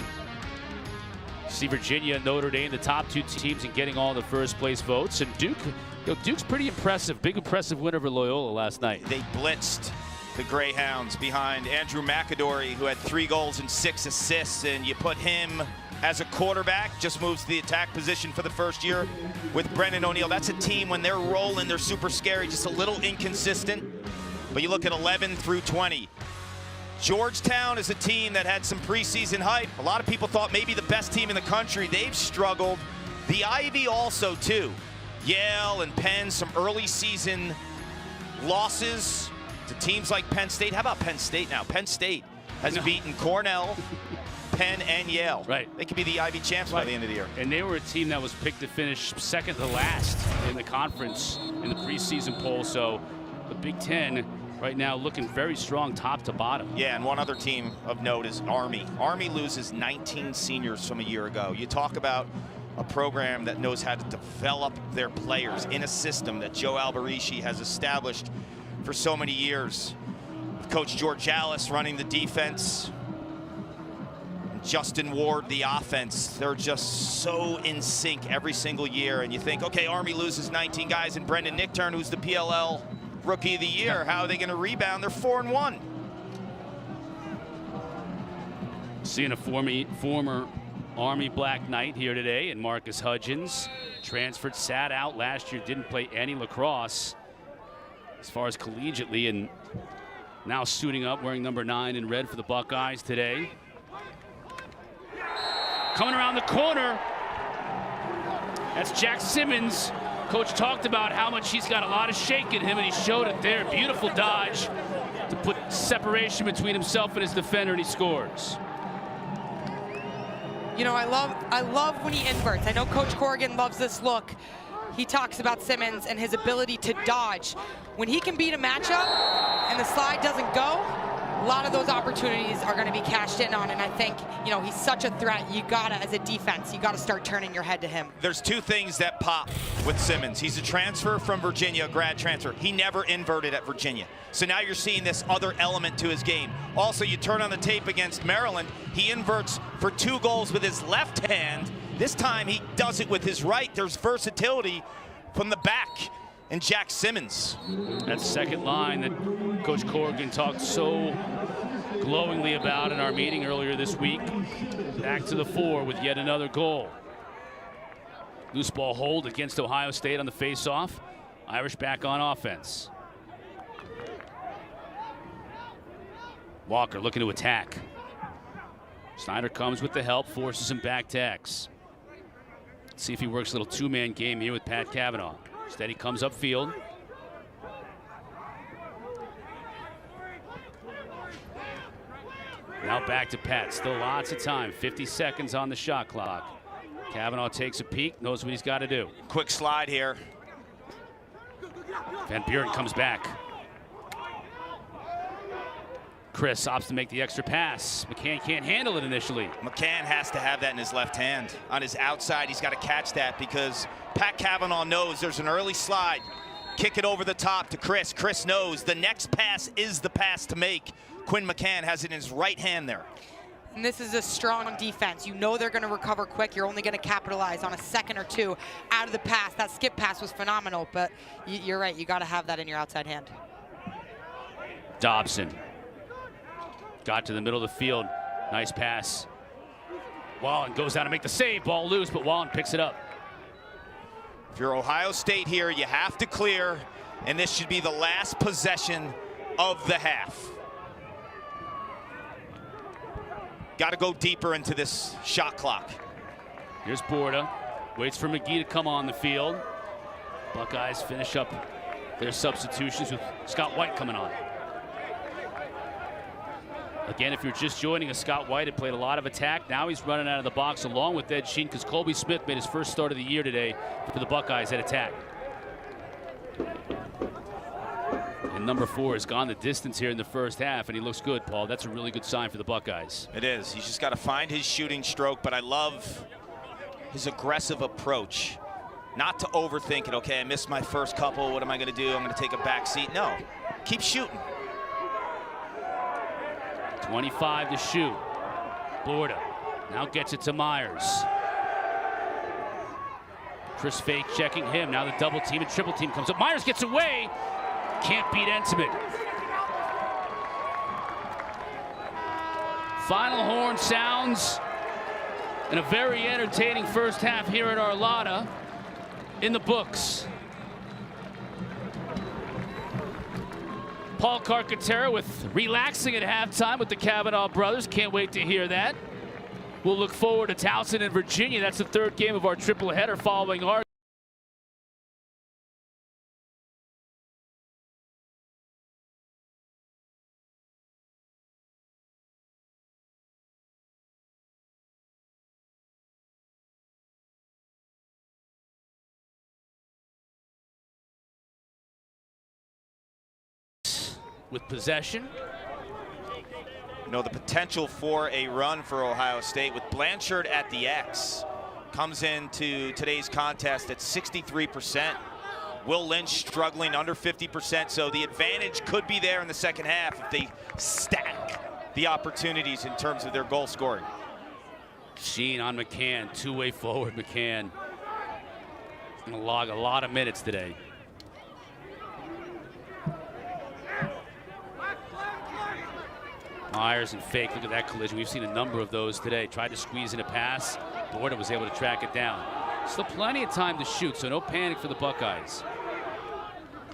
See Virginia and Notre Dame, the top 2 teams, in getting all the first place votes. And Duke, Duke's pretty impressive. Big impressive win over Loyola last night. They blitzed the Greyhounds behind Andrew McAdory, who had 3 goals and 6 assists, and you put him as a quarterback, just moves to the attack position for the first year with Brendan O'Neill. That's a team, when they're rolling, they're super scary, just a little inconsistent. But you look at 11 through 20. Georgetown is a team that had some preseason hype. A lot of people thought maybe the best team in the country. They've struggled. The Ivy also, too. Yale and Penn, some early season losses to teams like Penn State. How about Penn State now? Penn State has beaten Cornell, Penn, and Yale. Right. They could be the Ivy champs by the end of the year. And they were a team that was picked to finish second to last in the conference in the preseason poll. So the Big Ten right now looking very strong top to bottom. Yeah, and one other team of note is Army. Army loses 19 seniors from a year ago. You talk about a program that knows how to develop their players in a system that Joe Alberici has established for so many years. With Coach George Allis running the defense, and Justin Ward the offense. They're just so in sync every single year. And you think, okay, Army loses 19 guys, and Brendan Nichtern, who's the PLL Rookie of the Year, how are they going to rebound? They're 4-1. Seeing a former Army Black Knight here today, and Marcus Hudgens, transferred, sat out last year, didn't play any lacrosse as far as collegiately, and now suiting up, wearing number 9 in red for the Buckeyes today. Coming around the corner, that's Jack Simmons. Coach talked about how much he's got a lot of shake in him, and he showed it there. Beautiful dodge to put separation between himself and his defender, and he scores. You know, I love when he inverts. I know Coach Corrigan loves this look. He talks about Simmons and his ability to dodge. When he can beat a matchup and the slide doesn't go, a lot of those opportunities are going to be cashed in on. And I think, you know, he's such a threat. You gotta, as a defense, you gotta start turning your head to him. There's 2 things that pop with Simmons. He's a transfer from Virginia, a grad transfer. He never inverted at Virginia. So now you're seeing this other element to his game. Also, you turn on the tape against Maryland, he inverts for 2 goals with his left hand. This time he does it with his right. There's versatility from the back in Jack Simmons. That second line that Coach Corrigan talked so glowingly about in our meeting earlier this week. Back to the fore with yet another goal. Loose ball hold against Ohio State on the faceoff. Irish back on offense. Walker looking to attack. Snyder comes with the help, forces him back to X. Let's see if he works a little 2-man game here with Pat Cavanaugh. Steady comes upfield. Now back to Pat. Still lots of time. 50 seconds on the shot clock. Kavanaugh takes a peek, knows what he's got to do. Quick slide here. Van Buren comes back. Chris opts to make the extra pass. McCann can't handle it initially. McCann has to have that in his left hand. On his outside, he's got to catch that because Pat Kavanaugh knows there's an early slide. Kick it over the top to Chris. Chris knows the next pass is the pass to make. Quinn McCann has it in his right hand there. And this is a strong defense. You know they're going to recover quick. You're only going to capitalize on a second or two out of the pass. That skip pass was phenomenal, but you're right. You got to have that in your outside hand. Dobson got to the middle of the field. Nice pass. Wallen goes down to make the save. Ball loose, but Wallen picks it up. If you're Ohio State here, you have to clear, and this should be the last possession of the half. Got to go deeper into this shot clock. Here's Borda. Waits for McGee to come on the field. Buckeyes finish up their substitutions with Scott White coming on. Again, if you're just joining us, Scott White had played a lot of attack. Now he's running out of the box along with Ed Sheen because Colby Smith made his first start of the year today for the Buckeyes at attack. And number 4 has gone the distance here in the first half, and he looks good, Paul. That's a really good sign for the Buckeyes. It is. He's just got to find his shooting stroke, but I love his aggressive approach. Not to overthink it. Okay, I missed my first couple. What am I going to do? I'm going to take a back seat. No, keep shooting. 25 to shoot. Borda now gets it to Myers. Chris Fake checking him. Now the double team and triple team comes up. Myers gets away. Can't beat Entiment. Final horn sounds. And a very entertaining first half here at Arlotta in the books. Paul Carcaterra with relaxing at halftime with the Kavanaugh brothers. Can't wait to hear that. We'll look forward to Towson and Virginia. That's the third game of our triple header following our with possession. You know, the potential for a run for Ohio State with Blanchard at the X comes into today's contest at 63%. Will Lynch struggling under 50%, so the advantage could be there in the second half if they stack the opportunities in terms of their goal scoring. Sheen on McCann, two-way forward McCann. Gonna log a lot of minutes today. Myers and Fake, look at that collision. We've seen a number of those today. Tried to squeeze in a pass. Borda was able to track it down. Still plenty of time to shoot, so no panic for the Buckeyes.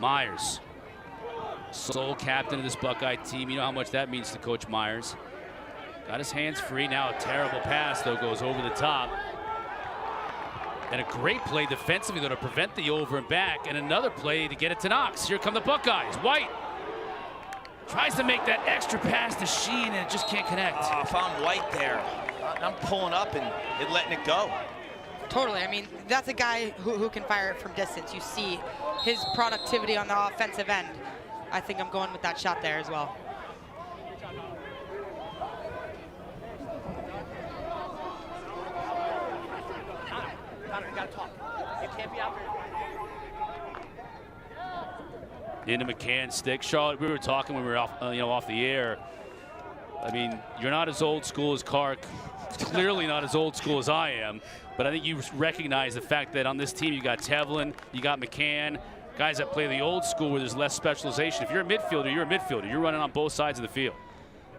Myers, sole captain of this Buckeye team. You know how much that means to Coach Myers. Got his hands free. Now a terrible pass, though, goes over the top. And a great play defensively, though, to prevent the over and back. And another play to get it to Knox. Here come the Buckeyes. White tries to make that extra pass to Sheen, and it just can't connect. Oh, if I'm White there, I'm pulling up and letting it go. Totally. I mean, that's a guy who can fire it from distance. You see his productivity on the offensive end. I think I'm going with that shot there as well. Connor, you gotta talk. You can't be out there. Into McCann's stick. Charlotte, we were talking when we were off, off the air. I mean, you're not as old school as Kark. Clearly not as old school as I am. But I think you recognize the fact that on this team you got Tevlin, you got McCann, guys that play the old school where there's less specialization. If you're a midfielder, you're a midfielder. You're running on both sides of the field.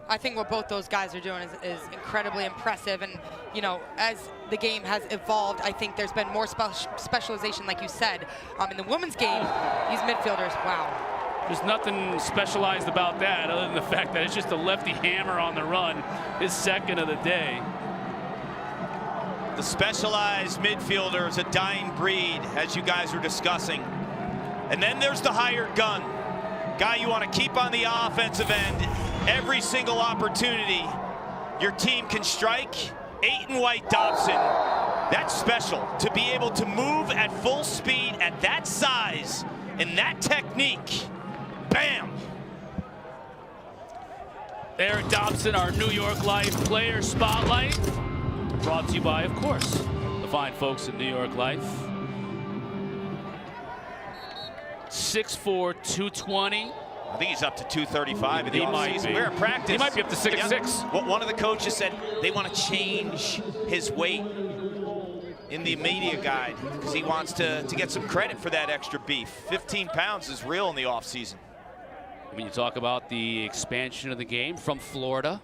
I think what both those guys are doing is incredibly impressive. And, you know, as the game has evolved, I think there's been more specialization, like you said. In the women's game, these midfielders, wow. There's nothing specialized about that other than the fact that it's just a lefty hammer on the run, his second of the day. The specialized midfielder is a dying breed, as you guys were discussing. And then there's the hired gun. Guy you want to keep on the offensive end. Every single opportunity your team can strike. Aiton White Dobson That's special, to be able to move at full speed at that size and that technique. Bam! Eric Dobson, our New York Life Player Spotlight. Brought to you by, of course, the fine folks in New York Life. 6'4", 220. I think he's up to 235 in the He might offseason. be. We're at practice. He might be up to 6'6". Well, one of the coaches said they want to change his weight in the media guide because he wants to get some credit for that extra beef. 15 pounds is real in the offseason. When you talk about the expansion of the game from Florida.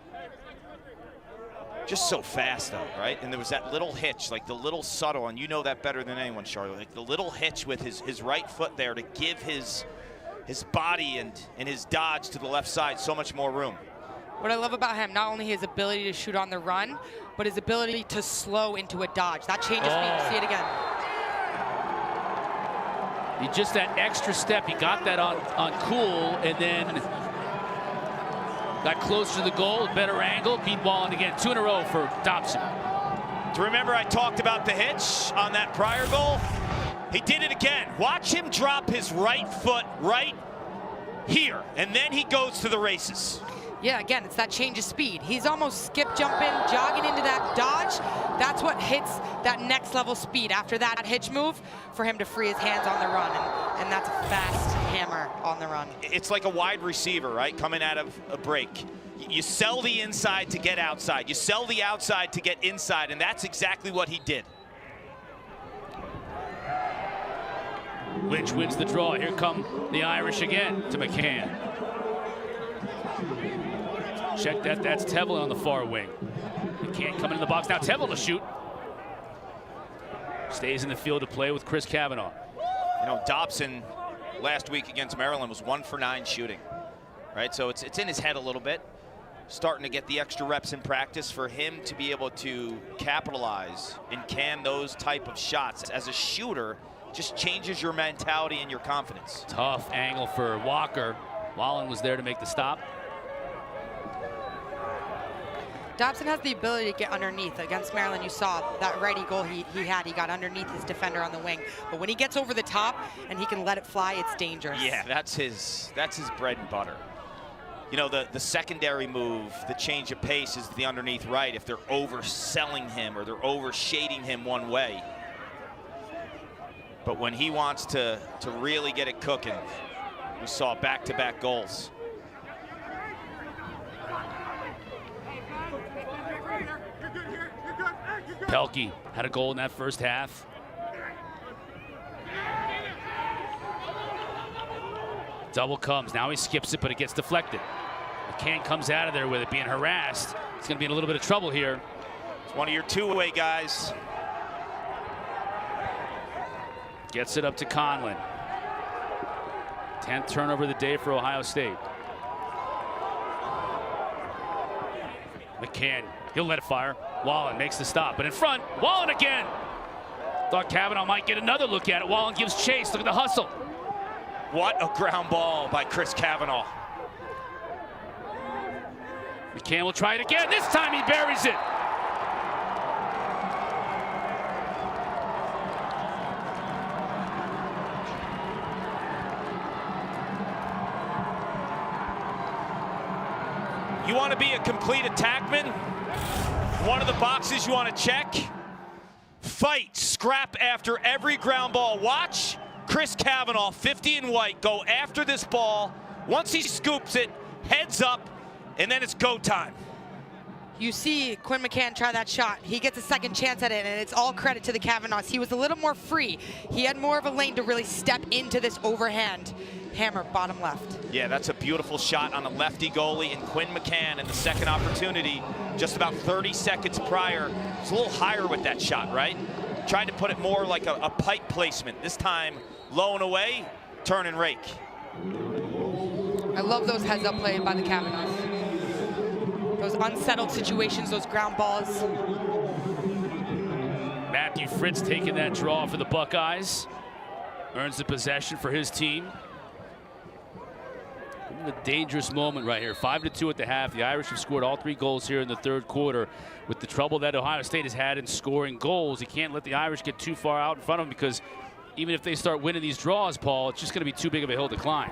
Just so fast, though, right? And there was that little hitch, like the little subtle, and you know that better than anyone, Charlotte. Like the little hitch with his right foot there to give his body and his dodge to the left side so much more room. What I love about him, not only his ability to shoot on the run, but his ability to slow into a dodge. That changes speed. See it again. He just that extra step. He got that on cool, and then got closer to the goal, better angle, beat Wallen again. 2 in a row for Dobson. Do you remember I talked about the hitch on that prior goal? He did it again. Watch him drop his right foot right here, and then he goes to the races. Yeah, again, it's that change of speed. He's almost skip jumping, jogging into that dodge. That's what hits that next level speed. After that hitch move, for him to free his hands on the run, and that's a fast hammer on the run. It's like a wide receiver, right, coming out of a break. You sell the inside to get outside. You sell the outside to get inside, and that's exactly what he did. Lynch wins the draw. Here come the Irish again to McCann. Check that. That's Tevlin on the far wing. McCann coming in the box now. Tevlin to shoot. Stays in the field to play with Chris Kavanaugh. You know, Dobson last week against Maryland was 1 for 9 shooting, right? So it's in his head a little bit. Starting to get the extra reps in practice for him to be able to capitalize and can those type of shots. As a shooter, just changes your mentality and your confidence. Tough angle for Walker. Wallen was there to make the stop. Dobson has the ability to get underneath. Against Maryland, you saw that righty goal he had. He got underneath his defender on the wing. But when he gets over the top and he can let it fly, it's dangerous. Yeah, that's his bread and butter. You know, the secondary move, the change of pace is the underneath right if they're overselling him or they're overshading him one way. But when he wants to really get it cooking, we saw back-to-back goals. Pelkey had a goal in that first half. Double comes. Now he skips it, but it gets deflected. McCann comes out of there with it, being harassed. He's going to be in a little bit of trouble here. It's one of your two-way guys. Gets it up to Conlon. 10th turnover of the day for Ohio State. McCann, he'll let it fire. Wallen makes the stop, but in front, Wallen again. Thought Kavanaugh might get another look at it. Wallen gives chase. Look at the hustle. What a ground ball by Chris Kavanaugh. McCann will try it again. This time he buries it. You want to be a complete attackman? One of the boxes you want to check? Fight, scrap after every ground ball. Watch Chris Kavanaugh, 50 in white, go after this ball. Once he scoops it, heads up, and then it's go time. You see Quinn McCann try that shot. He gets a second chance at it, and it's all credit to the Kavanaughs. He was a little more free. He had more of a lane to really step into this overhand hammer, bottom left. Yeah, that's a beautiful shot on a lefty goalie, and Quinn McCann in the second opportunity, just about 30 seconds prior. It's a little higher with that shot, right? Trying to put it more like a pipe placement. This time, low and away, turn and rake. I love those heads up play by the Kavanaughs. Those unsettled situations, those ground balls. Matthew Fritz taking that draw for the Buckeyes. Earns the possession for his team. having a dangerous moment right here. 5-2 at the half. The Irish have scored all 3 goals here in the third quarter. With the trouble that Ohio State has had in scoring goals, you can't let the Irish get too far out in front of them, because even if they start winning these draws, Paul, it's just going to be too big of a hill to climb.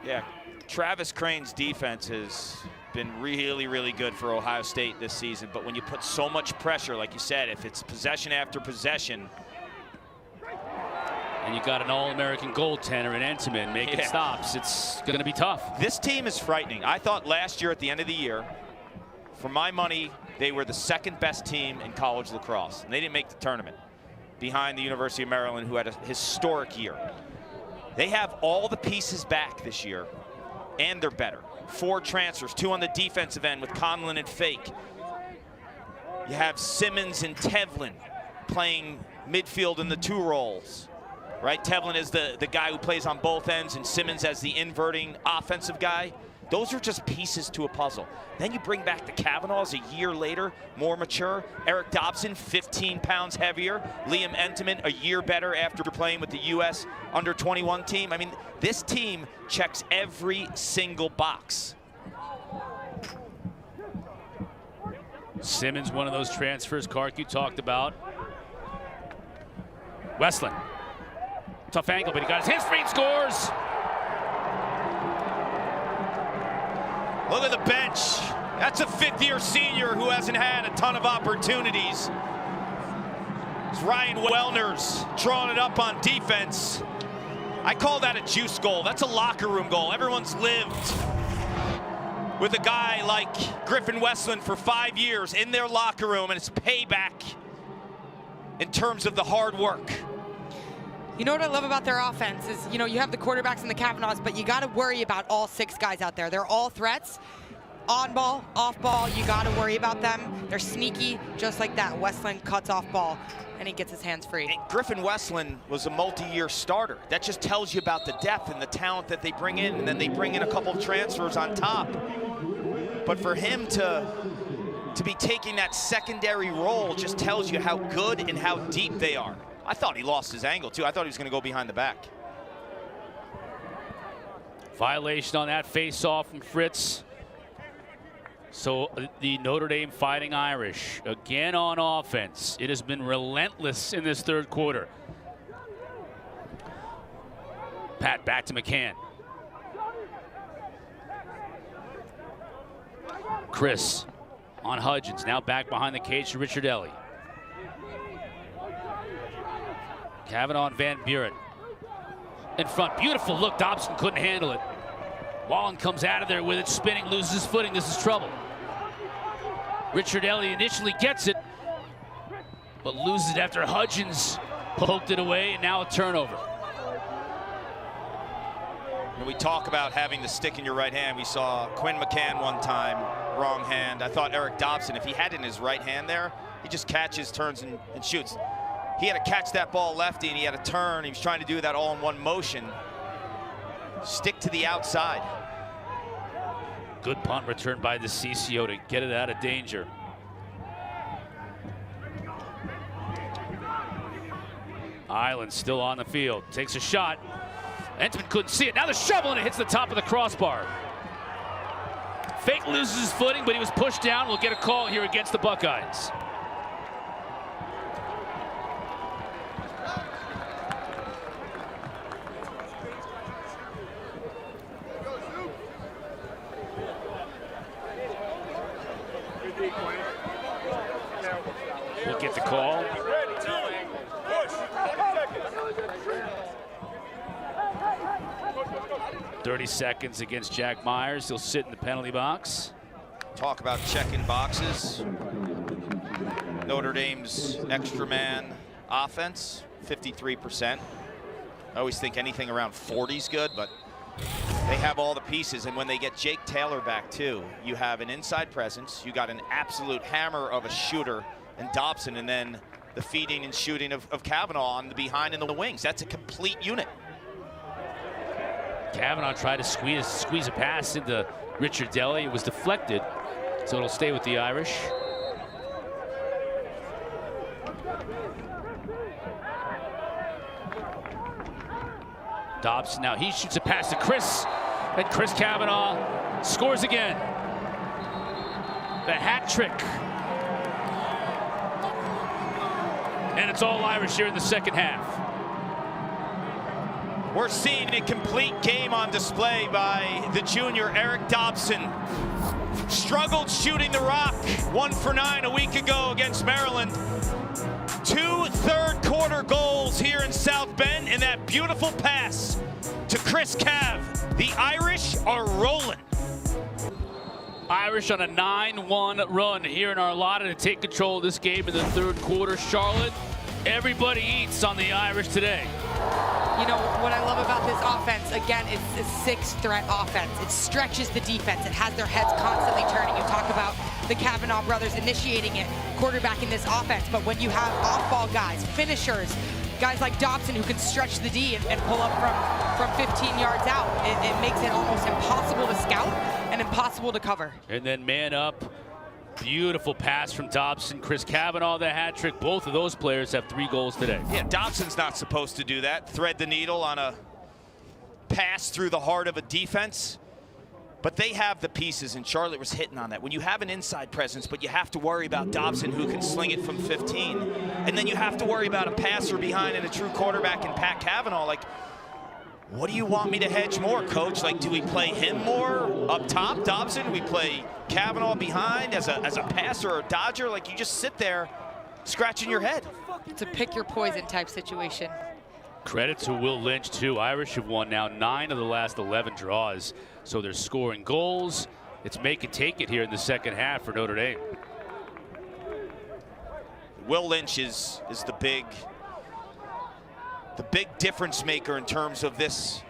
Yeah, Travis Crane's defense has been really, really good for Ohio State this season. But when you put so much pressure, like you said, if it's possession after possession. And you got an All-American goaltender in Entenmann making stops, it's going to be tough. This team is frightening. I thought last year at the end of the year, for my money, they were the second best team in college lacrosse. And they didn't make the tournament, behind the University of Maryland, who had a historic year. They have all the pieces back this year, and they're better. 4 transfers, 2 on the defensive end with Conlon and Fake. You have Simmons and Tevlin playing midfield in the 2 roles. Right, Tevlin is the guy who plays on both ends, and Simmons as the inverting offensive guy. Those are just pieces to a puzzle. Then you bring back the Kavanaughs a year later, more mature. Eric Dobson, 15 pounds heavier. Liam Entenmann, a year better after playing with the U.S. under-21 team. I mean, this team checks every single box. Simmons, one of those transfers Clark you talked about. Westland. Tough angle, but he got his hands free and scores. Look at the bench. That's a 5th-year senior who hasn't had a ton of opportunities. It's Ryan Wellner's drawing it up on defense. I call that a juice goal. That's a locker room goal. Everyone's lived with a guy like Griffin Westland for 5 years in their locker room, and it's payback in terms of the hard work. You know what I love about their offense is, you know, you have the quarterbacks and the Kavanaughs, but you got to worry about all 6 guys out there. They're all threats. On ball, off ball, you got to worry about them. They're sneaky, just like that. Westland cuts off ball, and he gets his hands free. And Griffin Westland was a multi-year starter. That just tells you about the depth and the talent that they bring in, and then they bring in a couple of transfers on top. But for him to be taking that secondary role just tells you how good and how deep they are. I thought he lost his angle, too. I thought he was going to go behind the back. Violation on that face-off from Fritz. So the Notre Dame Fighting Irish, again on offense. It has been relentless in this third quarter. Pat back to McCann. Chris on Hudgens, now back behind the cage to Richard Ellie. Kavanaugh and Van Buren in front. Beautiful look. Dobson couldn't handle it. Wallen comes out of there with it, spinning, loses his footing. This is trouble. Richard Ellie initially gets it, but loses it after Hudgens poked it away, and now a turnover. When we talk about having the stick in your right hand, we saw Quinn McCann one time, wrong hand. I thought Eric Dobson, if he had it in his right hand there, he just catches, turns, and shoots. He had to catch that ball lefty, and he had to turn. He was trying to do that all in one motion. Stick to the outside. Good punt return by the CCO to get it out of danger. Island still on the field. Takes a shot. Entenmann couldn't see it. Now the shovel, and it hits the top of the crossbar. Fake loses his footing, but he was pushed down. We'll get a call here against the Buckeyes. We'll get the call. "30 seconds against Jack Myers. He'll sit in the penalty box." Talk about checking boxes. Notre Dame's extra man offense, 53%. I always think anything around 40 is good, but they have all the pieces. And when they get Jake Taylor back too, you have an inside presence, you got an absolute hammer of a shooter in Dobson, and then the feeding and shooting of Kavanaugh on the behind and the wings. That's a complete unit. Kavanaugh tried to squeeze a pass into Richard Ellie. It was deflected, so it'll stay with the Irish. Dobson now, he shoots a pass to Chris, And Chris Kavanaugh scores again. The hat trick. And it's all Irish here in the second half. We're seeing a complete game on display by the junior Eric Dobson. Struggled shooting the rock, 1 for 9 a week ago against Maryland. 2 third-quarter goals here in South Bend, and that beautiful pass to Chris Cav. The Irish are rolling. Irish on a 9-1 run here in Arlotta to take control of this game in the third quarter. Charlotte, everybody eats on the Irish today. You know, what I love about this offense, again, it's a six-threat offense. It stretches the defense. It has their heads constantly turning. You talk about the Kavanaugh brothers initiating it, quarterbacking this offense, but when you have off-ball guys, finishers, guys like Dobson who can stretch the D and pull up from 15 yards out, it makes it almost impossible to scout and impossible to cover. And then man up. Beautiful pass from Dobson. Chris Kavanaugh, the hat trick. Both of those players have 3 goals today. Yeah, Dobson's not supposed to do that. Thread the needle on a pass through the heart of a defense. But they have the pieces, and Charlotte was hitting on that. When you have an inside presence, but you have to worry about Dobson who can sling it from 15. And then you have to worry about a passer behind and a true quarterback in Pat Kavanaugh. Like, what do you want me to hedge more, coach? Like, do we play him more up top, Dobson? Do we play Kavanaugh behind as a passer or a dodger? Like, you just sit there scratching your head. It's a pick your poison type situation. Credit to Will Lynch, too. Irish have won now 9 of the last 11 draws. So they're scoring goals. It's make it take it here in the second half for Notre Dame. Will Lynch is the big difference maker in terms of this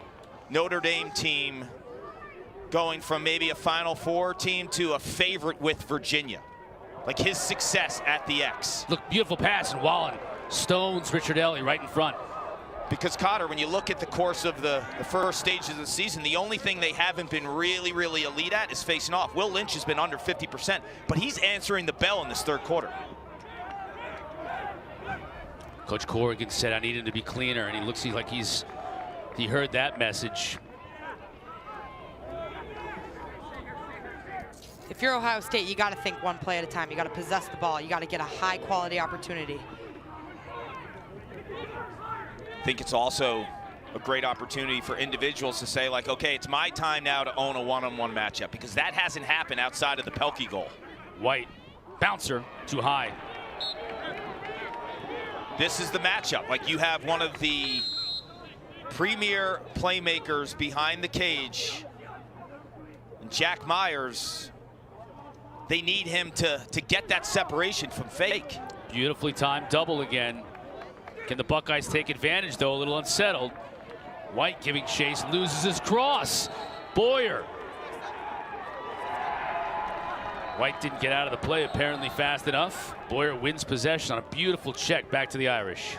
Notre Dame team going from maybe a Final Four team to a favorite with Virginia. Like his success at the X. Look, beautiful pass, and Wallen stones Richard Ellie right in front. Because Cotter, when you look at the course of the first stages of the season, the only thing they haven't been really elite at is facing off. Will Lynch has been under 50%, but he's answering the bell in this third quarter. Coach Corrigan said I needed to be cleaner, and he looks like he heard that message. If you're Ohio State, you got to think one play at a time. You got to possess the ball. You got to get a high-quality opportunity. I think it's also a great opportunity for individuals to say, like, okay, it's my time now to own a one-on-one matchup, because that hasn't happened outside of the Pelkey goal. White, bouncer, too high. This is the matchup. Like, you have one of the premier playmakers behind the cage, and Jack Myers. They need him to get that separation from Fake. Beautifully timed double again. Can the Buckeyes take advantage, though? A little unsettled. White giving chase, loses his cross. Boyer. White didn't get out of the play apparently fast enough. Boyer wins possession on a beautiful check back to the Irish.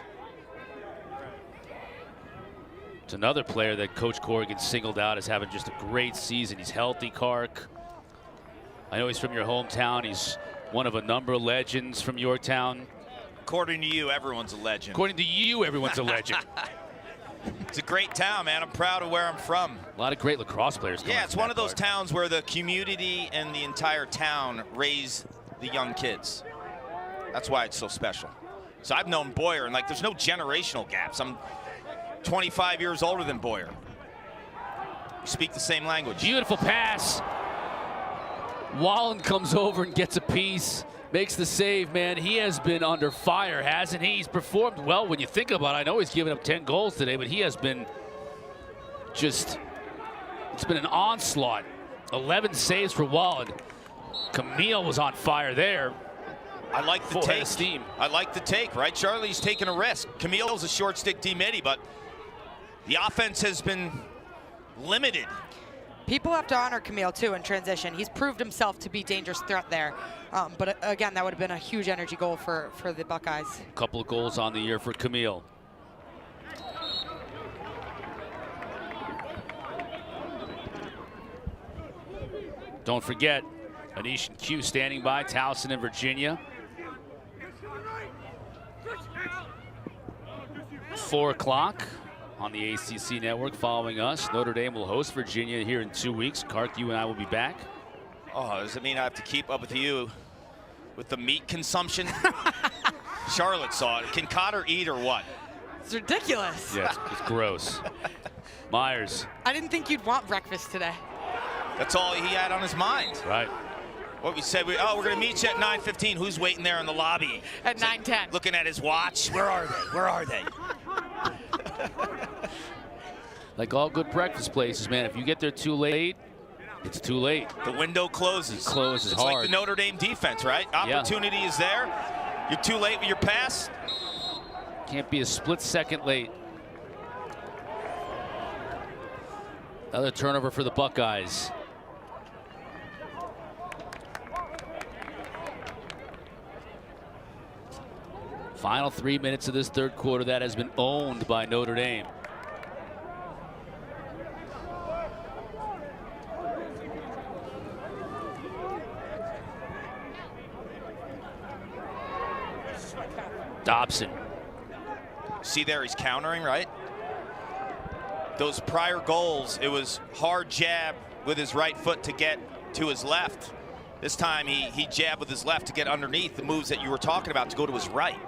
It's another player that Coach Corrigan singled out as having just a great season. He's healthy, Kark. I know he's from your hometown. He's one of a number of legends from Yorktown. According to you, everyone's a legend. According to you, everyone's a legend. It's a great town, man. I'm proud of where I'm from. A lot of great lacrosse players. Yeah, it's one of those towns where the community and the entire town raise the young kids. That's why it's so special. So I've known Boyer, and like, there's no generational gaps. I'm 25 years older than Boyer. We speak the same language. Beautiful pass. Wallen comes over and gets a piece. Makes the save, man. He has been under fire, hasn't he? He's performed well when you think about it. I know he's given up 10 goals today, but he has been just, it's been an onslaught. 11 saves for Wallen. Camille was on fire there. I like the Full head take. of steam. I like the take, right? Charlie's taking a risk. Camille's a short stick D-midi, but the offense has been limited. People have to honor Camille, too, in transition. He's proved himself to be a dangerous threat there. But, again, that would have been a huge energy goal for the Buckeyes. A couple of goals on the year for Camille. Don't forget, Anish and Q standing by, Towson and Virginia. 4 o'clock on the ACC network following us. Notre Dame will host Virginia here in 2 weeks. Kark, you and I will be back. Oh, does it mean I have to keep up with you with the meat consumption? Charlotte saw it. Can Cotter eat or what? It's ridiculous. Yeah, it's gross. Myers. I didn't think you'd want breakfast today. That's all he had on his mind. Right. What we said, we're going to meet you at 9:15. Who's waiting there in the lobby? At 9:10. Looking at his watch. Where are they? Where are they? Like all good breakfast places, man, if you get there too late, it's too late. The window closes. It closes it's hard. like the Notre Dame defense, right? Opportunity is there. You're too late with your pass. Can't be a split second late. Another turnover for the Buckeyes. Final 3 minutes of this third quarter, that has been owned by Notre Dame. Dobson. See there, he's countering, right? Those prior goals, it was hard jab with his right foot to get to his left. This time he jabbed with his left to get underneath the moves that you were talking about to go to his right.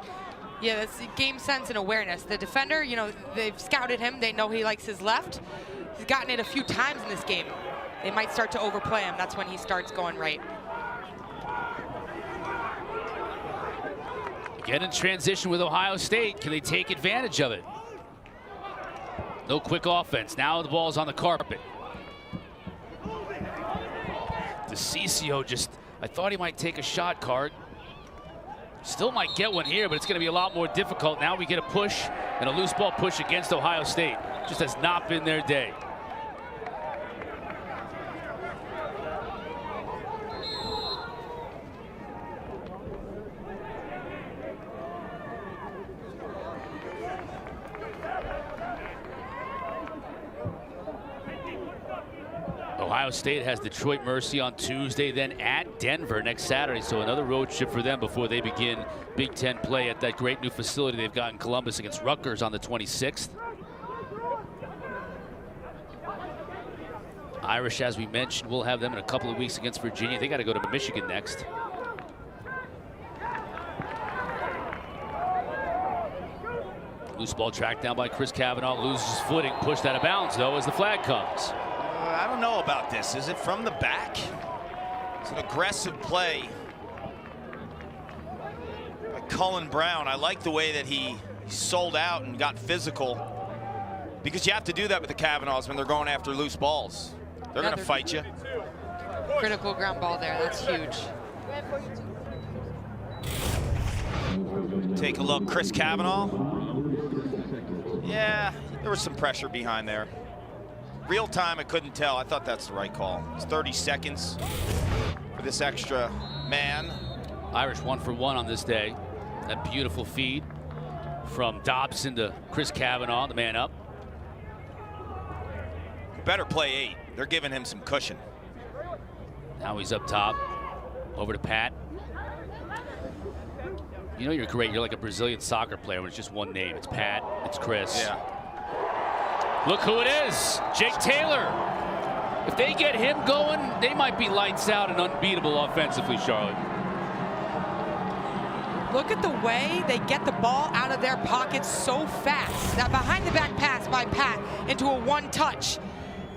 Yeah, that's game sense and awareness. The defender, you know, they've scouted him. They know he likes his left. He's gotten it a few times in this game. They might start to overplay him. That's when he starts going right. Again in transition with Ohio State. Can they take advantage of it? No quick offense. Now the ball's on the carpet. DeCiccio just, I thought he might take a shot, Card. Still might get one here, but it's going to be a lot more difficult. Now we get a push and a loose ball push against Ohio State. Just has not been their day. Ohio State has Detroit Mercy on Tuesday, then at Denver next Saturday. So another road trip for them before they begin Big Ten play at that great new facility they've got in Columbus against Rutgers on the 26th. Irish, as we mentioned, we'll have them in a couple of weeks against Virginia. They got to go to Michigan next. Loose ball tracked down by Chris Kavanaugh, loses footing, pushed out of bounds though as the flag comes. I don't know about this. Is it from the back? It's an aggressive play by Cullen Brown. I like the way that he sold out and got physical, because you have to do that with the Kavanaughs when they're going after loose balls. They're going to fight you. Critical ground ball there. That's huge. Take a look. Chris Kavanaugh. Yeah, there was some pressure behind there. Real time, I couldn't tell. I thought that's the right call. It's 30 seconds for this extra man. Irish 1 for 1 on this day. That beautiful feed from Dobson to Chris Kavanaugh, the man up. Better play 8. They're giving him some cushion. Now he's up top. Over to Pat. You know you're great. You're like a Brazilian soccer player when it's just one name. It's Pat. It's Chris. Yeah. Look who it is, Jake Taylor. If they get him going, they might be lights out and unbeatable offensively, Charlotte. Look at the way they get the ball out of their pockets so fast. That behind the back pass by Pat into a one-touch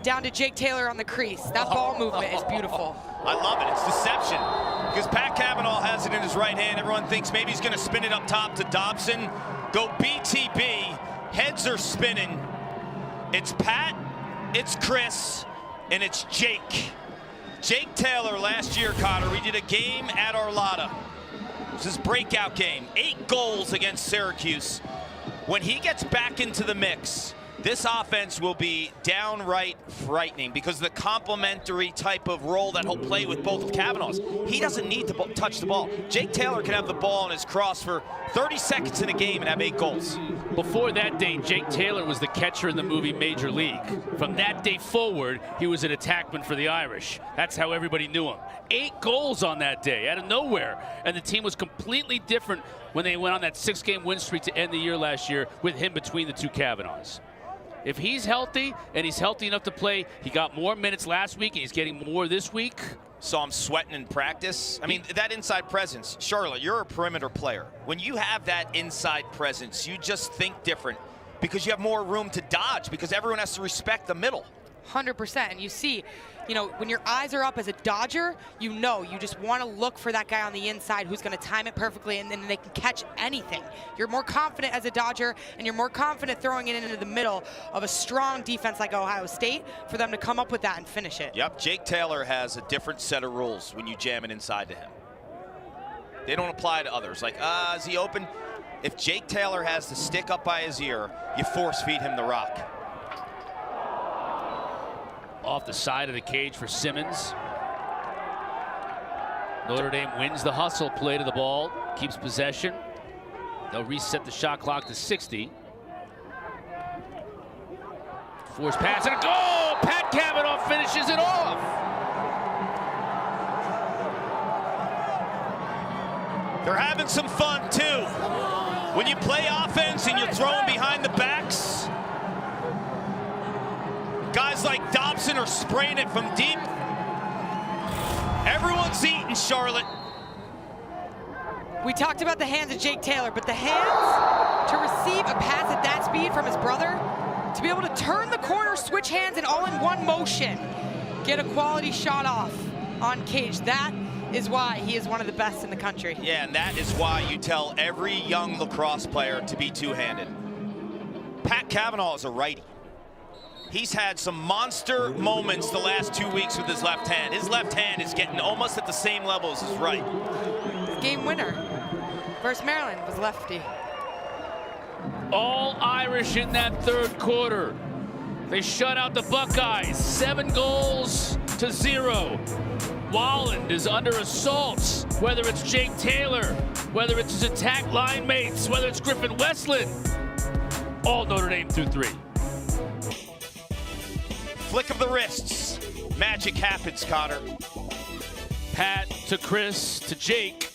down to Jake Taylor on the crease. That ball movement is beautiful. I love it. It's deception, because Pat Kavanaugh has it in his right hand. Everyone thinks maybe he's going to spin it up top to Dobson. Go BTB. Heads are spinning. It's Pat, it's Chris, and it's Jake. Jake Taylor last year, Cotter, we did a game at Arlotta. It was his breakout game. 8 goals against Syracuse. When he gets back into the mix, this offense will be downright frightening because of the complementary type of role that he'll play with both of Kavanaugh's. He doesn't need to touch the ball. Jake Taylor can have the ball on his cross for 30 seconds in a game and have 8 goals. Before that day, Jake Taylor was the catcher in the movie Major League. From that day forward, he was an attackman for the Irish. That's how everybody knew him. 8 goals on that day, out of nowhere. And the team was completely different when they went on that 6-game win streak to end the year last year with him between the two Kavanaughs. If he's healthy and he's healthy enough to play, he got more minutes last week and he's getting more this week. Saw him sweating in practice. I mean, that inside presence. Charlotte, you're a perimeter player. When you have that inside presence, you just think different because you have more room to dodge because everyone has to respect the middle. 100%. And you see, when your eyes are up as a Dodger, you just want to look for that guy on the inside who's going to time it perfectly, and then they can catch anything. You're more confident as a Dodger, and you're more confident throwing it into the middle of a strong defense like Ohio State for them to come up with that and finish it. Yep, Jake Taylor has a different set of rules when you jam it inside to him. They don't apply to others. Like, is he open? If Jake Taylor has the stick up by his ear, you force feed him the rock. Off the side of the cage for Simmons. Notre Dame wins the hustle play to the ball, keeps possession. They'll reset the shot clock to 60. Force pass and a goal! Pat Cavanaugh finishes it off. They're having some fun too. When you play offense and you're throwing behind the backs, guys like Dobson are spraying it from deep. Everyone's eating, Charlotte. We talked about the hands of Jake Taylor, but the hands to receive a pass at that speed from his brother, to be able to turn the corner, switch hands, and all in one motion, get a quality shot off on cage. That is why he is one of the best in the country. Yeah, and that is why you tell every young lacrosse player to be two-handed. Pat Cavanaugh is a righty. He's had some monster moments the last 2 weeks with his left hand. His left hand is getting almost at the same level as his right. Game winner versus Maryland was lefty. All Irish in that third quarter. They shut out the Buckeyes, 7-0. Walland is under assault, whether it's Jake Taylor, whether it's his attack line mates, whether it's Griffin Westland. All Notre Dame through 3. Flick of the wrists. Magic happens, Cotter. Pat to Chris to Jake.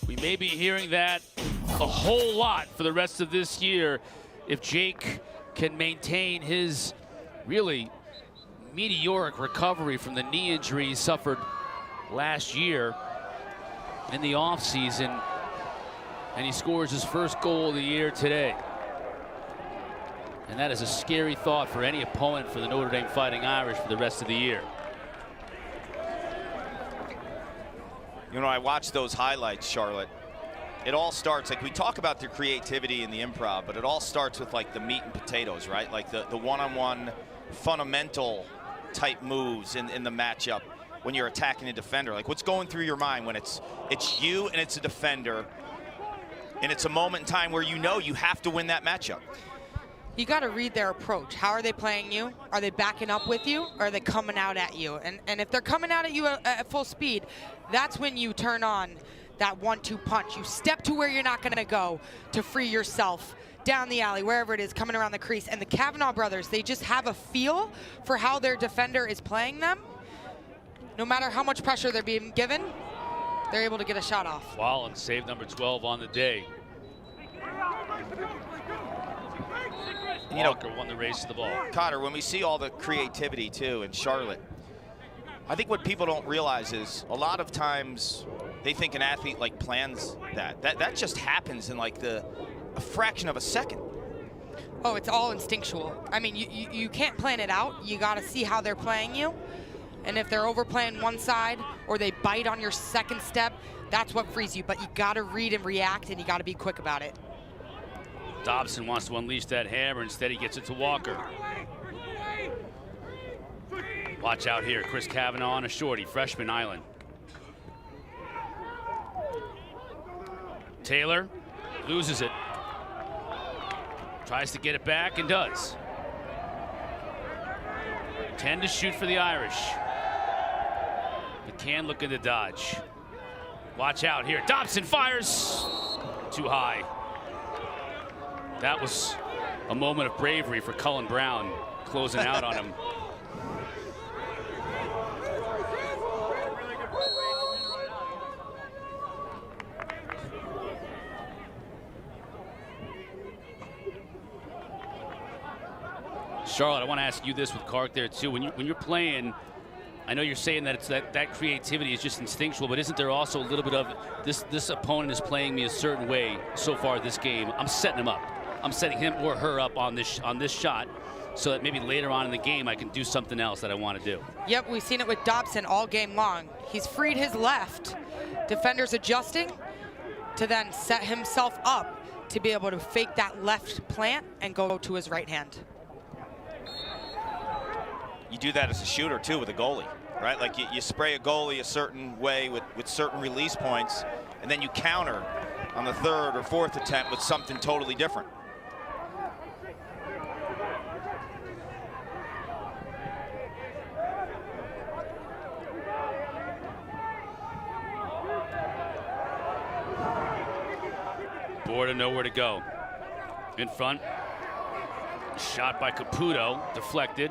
We may be hearing that a whole lot for the rest of this year if Jake can maintain his really meteoric recovery from the knee injury he suffered last year in the offseason, and he scores his first goal of the year today. And that is a scary thought for any opponent for the Notre Dame Fighting Irish for the rest of the year. I watched those highlights, Charlotte. It all starts, like we talk about the creativity and the improv, but it all starts with like the meat and potatoes, right? Like the one-on-one fundamental type moves in the matchup when you're attacking a defender. Like what's going through your mind when it's you and it's a defender, and it's a moment in time where you have to win that matchup. You got to read their approach. How are they playing you? Are they backing up with you? Or are they coming out at you? And if they're coming out at you at full speed, that's when you turn on that 1-2 punch. You step to where you're not going to go to free yourself down the alley, wherever it is, coming around the crease. And the Cavanaugh brothers, they just have a feel for how their defender is playing them. No matter how much pressure they're being given, they're able to get a shot off. Wallen saved number 12 on the day. Walker won the race to the ball. Cotter, when we see all the creativity too in Charlotte, I think what people don't realize is a lot of times they think an athlete like plans that just happens in like a fraction of a second. Oh, it's all instinctual. I mean, you can't plan it out. You got to see how they're playing you. And if they're overplaying one side or they bite on your second step, that's what frees you. But you got to read and react, and you got to be quick about it. Dobson wants to unleash that hammer. Instead, he gets it to Walker. Watch out here. Chris Cavanaugh on a shorty, freshman island. Taylor loses it. Tries to get it back and does. 10 to shoot for the Irish. McCann looking to dodge. Watch out here. Dobson fires. Too high. That was a moment of bravery for Cullen Brown, closing out on him. Charlotte, I want to ask you this with Clark there too. When you're playing, I know you're saying that it's that creativity is just instinctual, but isn't there also a little bit of this opponent is playing me a certain way so far this game? I'm setting him up. I'm setting him or her up on this shot, so that maybe later on in the game I can do something else that I want to do. Yep, we've seen it with Dobson all game long. He's freed his left. Defenders adjusting to then set himself up to be able to fake that left plant and go to his right hand. You do that as a shooter too with a goalie, right? Like you spray a goalie a certain way with certain release points, and then you counter on the third or fourth attempt with something totally different. Borda nowhere to go. In front. Shot by Caputo, deflected.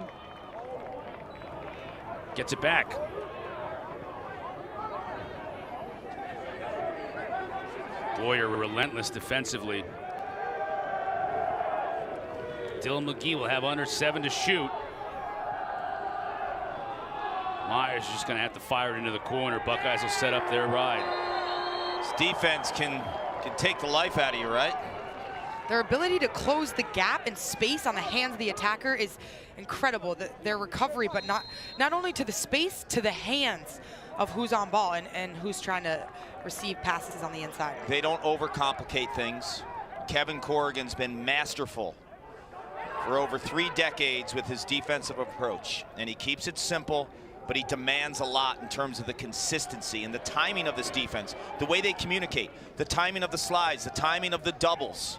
Gets it back. Boyer relentless defensively. Dylan McGee will have under 7 to shoot. Myers is just going to have to fire it into the corner. Buckeyes will set up their ride. This defense can take the life out of you, right? Their ability to close the gap and space on the hands of the attacker is incredible. Their recovery, but not only to the space, to the hands of who's on ball and who's trying to receive passes on the inside. They don't overcomplicate things. Kevin Corrigan's been masterful for over 3 decades with his defensive approach, and he keeps it simple, but he demands a lot in terms of the consistency and the timing of this defense, the way they communicate, the timing of the slides, the timing of the doubles.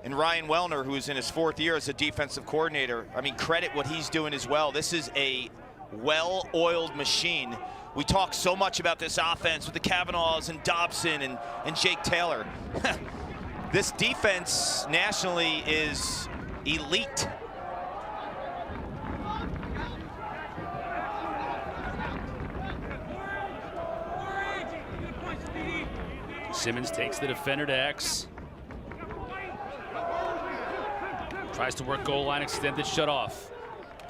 And Ryan Wellner, who is in his 4th year as a defensive coordinator, I mean, credit what he's doing as well. This is a well-oiled machine. We talk so much about this offense with the Kavanaughs and Dobson and Jake Taylor. This defense nationally is elite. Simmons takes the defender to X. Tries to work goal line extended, shut off.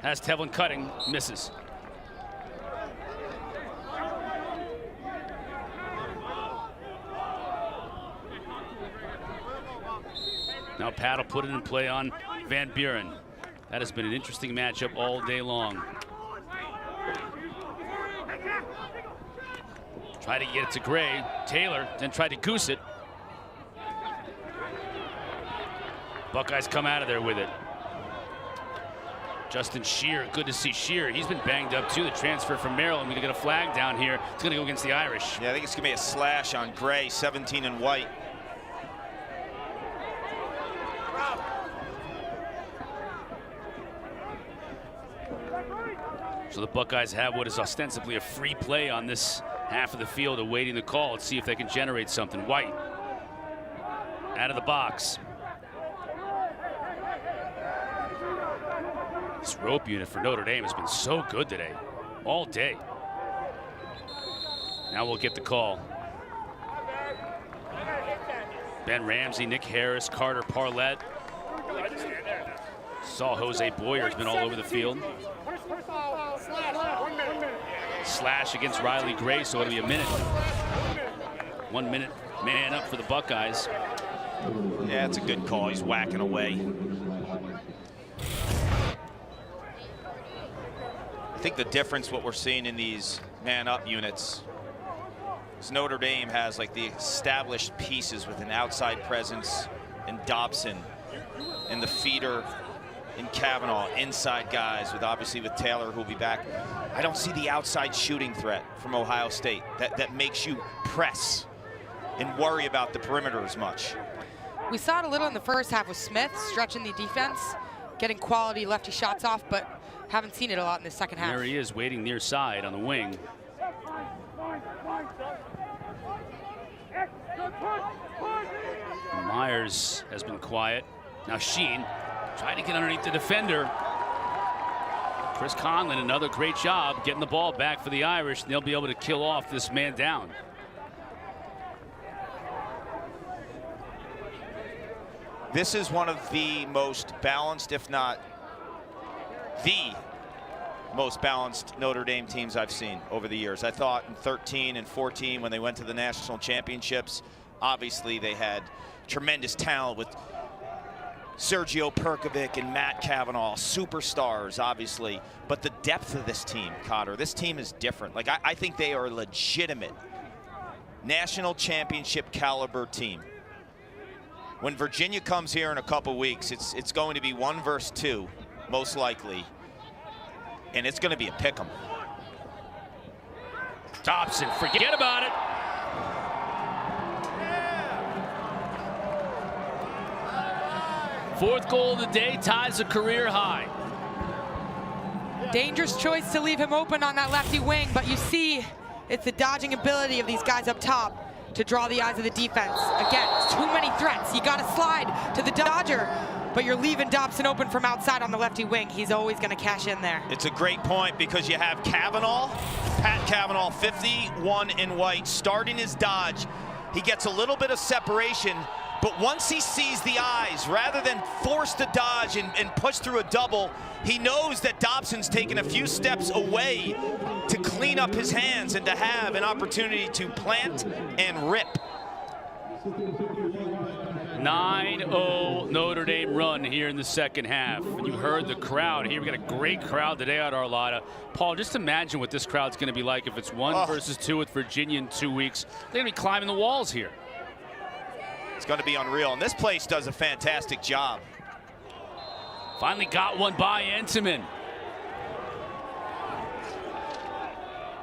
Has Tevlin cutting, misses. Now Pat will put it in play on Van Buren. That has been an interesting matchup all day long. Try to get it to Gray. Taylor then tried to goose it. Buckeyes come out of there with it. Justin Shear, good to see Shear. He's been banged up too. The transfer from Maryland. We're gonna get a flag down here. It's gonna go against the Irish. Yeah, I think it's gonna be a slash on Gray, 17 and white. So the Buckeyes have what is ostensibly a free play on this half of the field, awaiting the call. Let's see if they can generate something. White out of the box. This rope unit for Notre Dame has been so good today, all day. Now we'll get the call. Ben Ramsey, Nick Harris, Carter Parlett. Saw Jose Boyer's been all over the field. Slash against Riley Gray, so it'll be a minute. 1 minute man up for the Buckeyes. Yeah, it's a good call. He's whacking away. I think the difference what we're seeing in these man-up units is Notre Dame has like the established pieces with an outside presence in Dobson, in the feeder, in Kavanaugh, inside guys with obviously with Taylor who'll be back. I don't see the outside shooting threat from Ohio State that makes you press and worry about the perimeter as much. We saw it a little in the first half with Smith stretching the defense, getting quality lefty shots off, but haven't seen it a lot in the second half. There he is waiting near side on the wing. Myers has been quiet. Now Sheen trying to get underneath the defender. Chris Conlon, another great job getting the ball back for the Irish, and they'll be able to kill off this man down. This is one of the most balanced, if not the most balanced Notre Dame teams I've seen over the years. I thought in 13 and 14 when they went to the national championships, obviously they had tremendous talent with Sergio Perkovic and Matt Cavanaugh, superstars, obviously. But the depth of this team, Cotter, this team is different. Like, I think they are a legitimate national championship caliber team. When Virginia comes here in a couple weeks, it's going to be 1 versus 2, most likely. And it's going to be a pick'em. Dobson, forget about it. Fourth goal of the day, ties a career high. Dangerous choice to leave him open on that lefty wing, but you see it's the dodging ability of these guys up top to draw the eyes of the defense. Again, it's too many threats. You got to slide to the dodger, but you're leaving Dobson open from outside on the lefty wing. He's always going to cash in there. It's a great point because you have Cavanaugh, Pat Cavanaugh, 51 in white, starting his dodge. He gets a little bit of separation, but once he sees the eyes, rather than force the dodge and push through a double, he knows that Dobson's taken a few steps away to clean up his hands and to have an opportunity to plant and rip. 9-0 Notre Dame run here in the second half. And you heard the crowd here. We got a great crowd today at Arlotta. Paul, just imagine what this crowd's going to be like if it's 1 versus 2 with Virginia in 2 weeks. They're going to be climbing the walls here. It's going to be unreal. And this place does a fantastic job. Finally got one by Entenmann.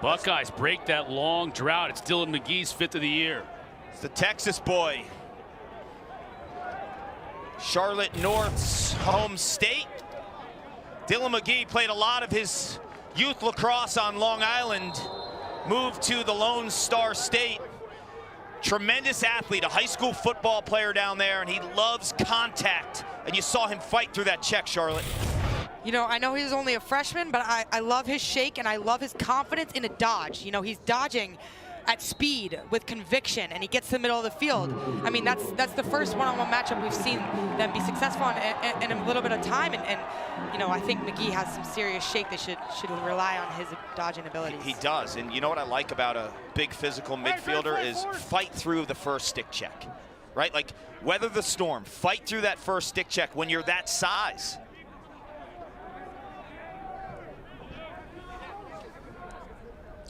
Buckeyes break that long drought. It's Dylan McGee's 5th of the year. It's the Texas boy. Charlotte North's home state. Dylan McGee played a lot of his youth lacrosse on Long Island, moved to the Lone Star State. Tremendous athlete, a high school football player down there, and he loves contact. And you saw him fight through that check, Charlotte. You know, I know he's only a freshman, but I love his shake and I love his confidence in a dodge. You know, he's dodging at speed with conviction, and he gets to the middle of the field. I mean, that's the first one-on-one matchup we've seen them be successful in a little bit of time. And you know, I think McGee has some serious shake. They should rely on his dodging abilities. He does, and you know what I like about a big physical midfielder is fight through the first stick check, right? Like, weather the storm, fight through that first stick check when you're that size.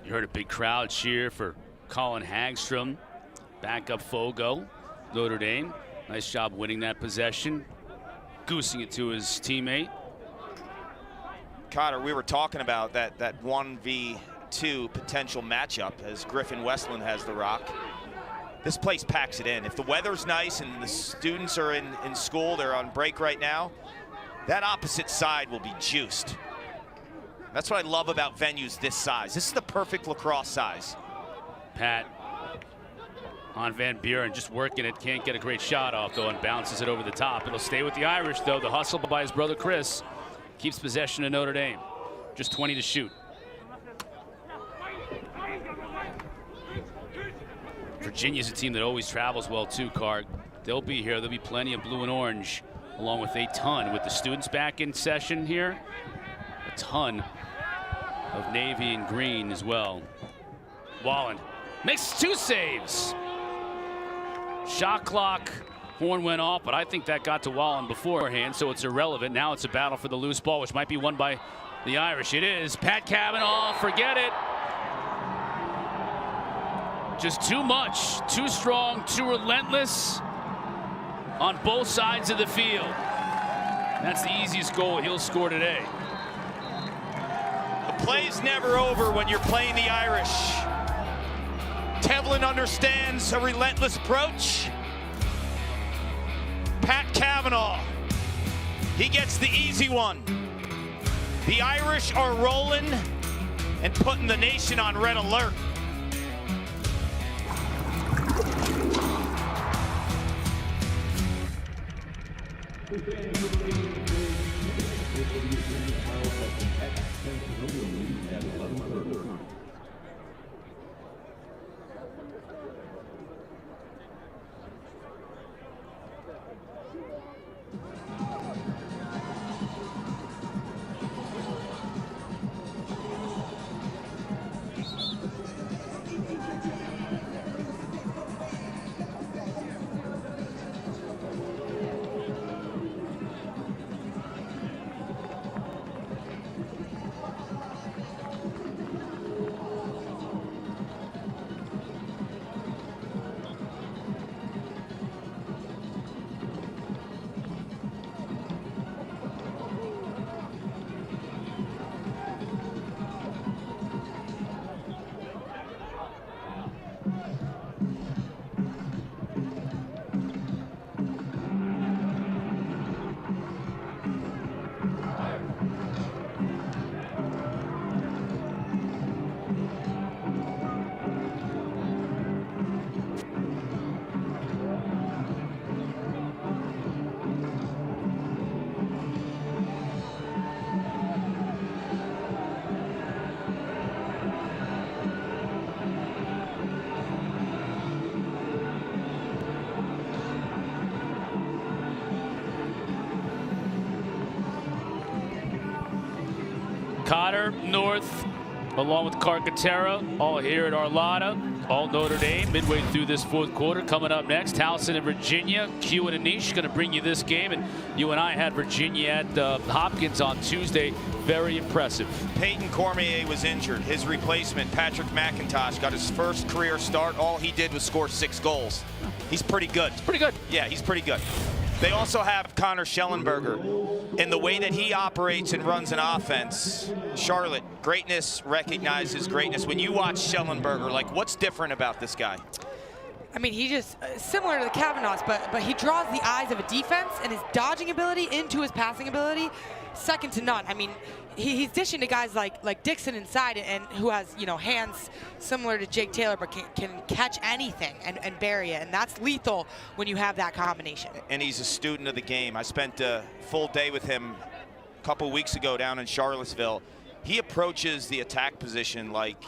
You heard a big crowd cheer for Colin Hagstrom. Backup Fogo, Notre Dame. Nice job winning that possession. Goosing it to his teammate. Cotter, we were talking about that 1v2 potential matchup as Griffin Westland has the rock. This place packs it in. If the weather's nice and the students are in school, they're on break right now, that opposite side will be juiced. That's what I love about venues this size. This is the perfect lacrosse size. Pat on Van Buren, just working it. Can't get a great shot off, though, and bounces it over the top. It'll stay with the Irish, though. The hustle by his brother Chris keeps possession of Notre Dame. Just 20 to shoot. Virginia's a team that always travels well, too, Cart. They'll be here. There'll be plenty of blue and orange, along with a ton. With the students back in session here, a ton of navy and green as well. Wallen makes 2 saves. Shot clock, horn went off, but I think that got to Wallen beforehand, so it's irrelevant. Now it's a battle for the loose ball, which might be won by the Irish. It is. Pat Cavanaugh, forget it. Just too much, too strong, too relentless on both sides of the field. That's the easiest goal he'll score today. The play's never over when you're playing the Irish. Tevlin understands a relentless approach. Pat Cavanaugh, he gets the easy one. The Irish are rolling and putting the nation on red alert. Cotter, North, along with Carcaterra, all here at Arlotta, all Notre Dame, midway through this fourth quarter. Coming up next, Towson and Virginia. Q and Anish going to bring you this game, and you and I had Virginia at Hopkins on Tuesday. Very impressive. Peyton Cormier was injured. His replacement, Patrick McIntosh, got his first career start. All he did was score 6 goals. He's pretty good. Pretty good. Yeah, he's pretty good. They also have Connor Schellenberger. In the way that he operates and runs an offense, Charlotte, greatness recognizes greatness. When you watch Schellenberger, like, what's different about this guy? I mean, he just, similar to the Kavanaughs, but he draws the eyes of a defense, and his dodging ability into his passing ability, second to none. I mean, he's dishing to guys like Dixon inside, and who has, you know, hands similar to Jake Taylor, but can catch anything and bury it, and that's lethal when you have that combination. And he's a student of the game. I spent a full day with him a couple weeks ago down in Charlottesville. He approaches the attack position like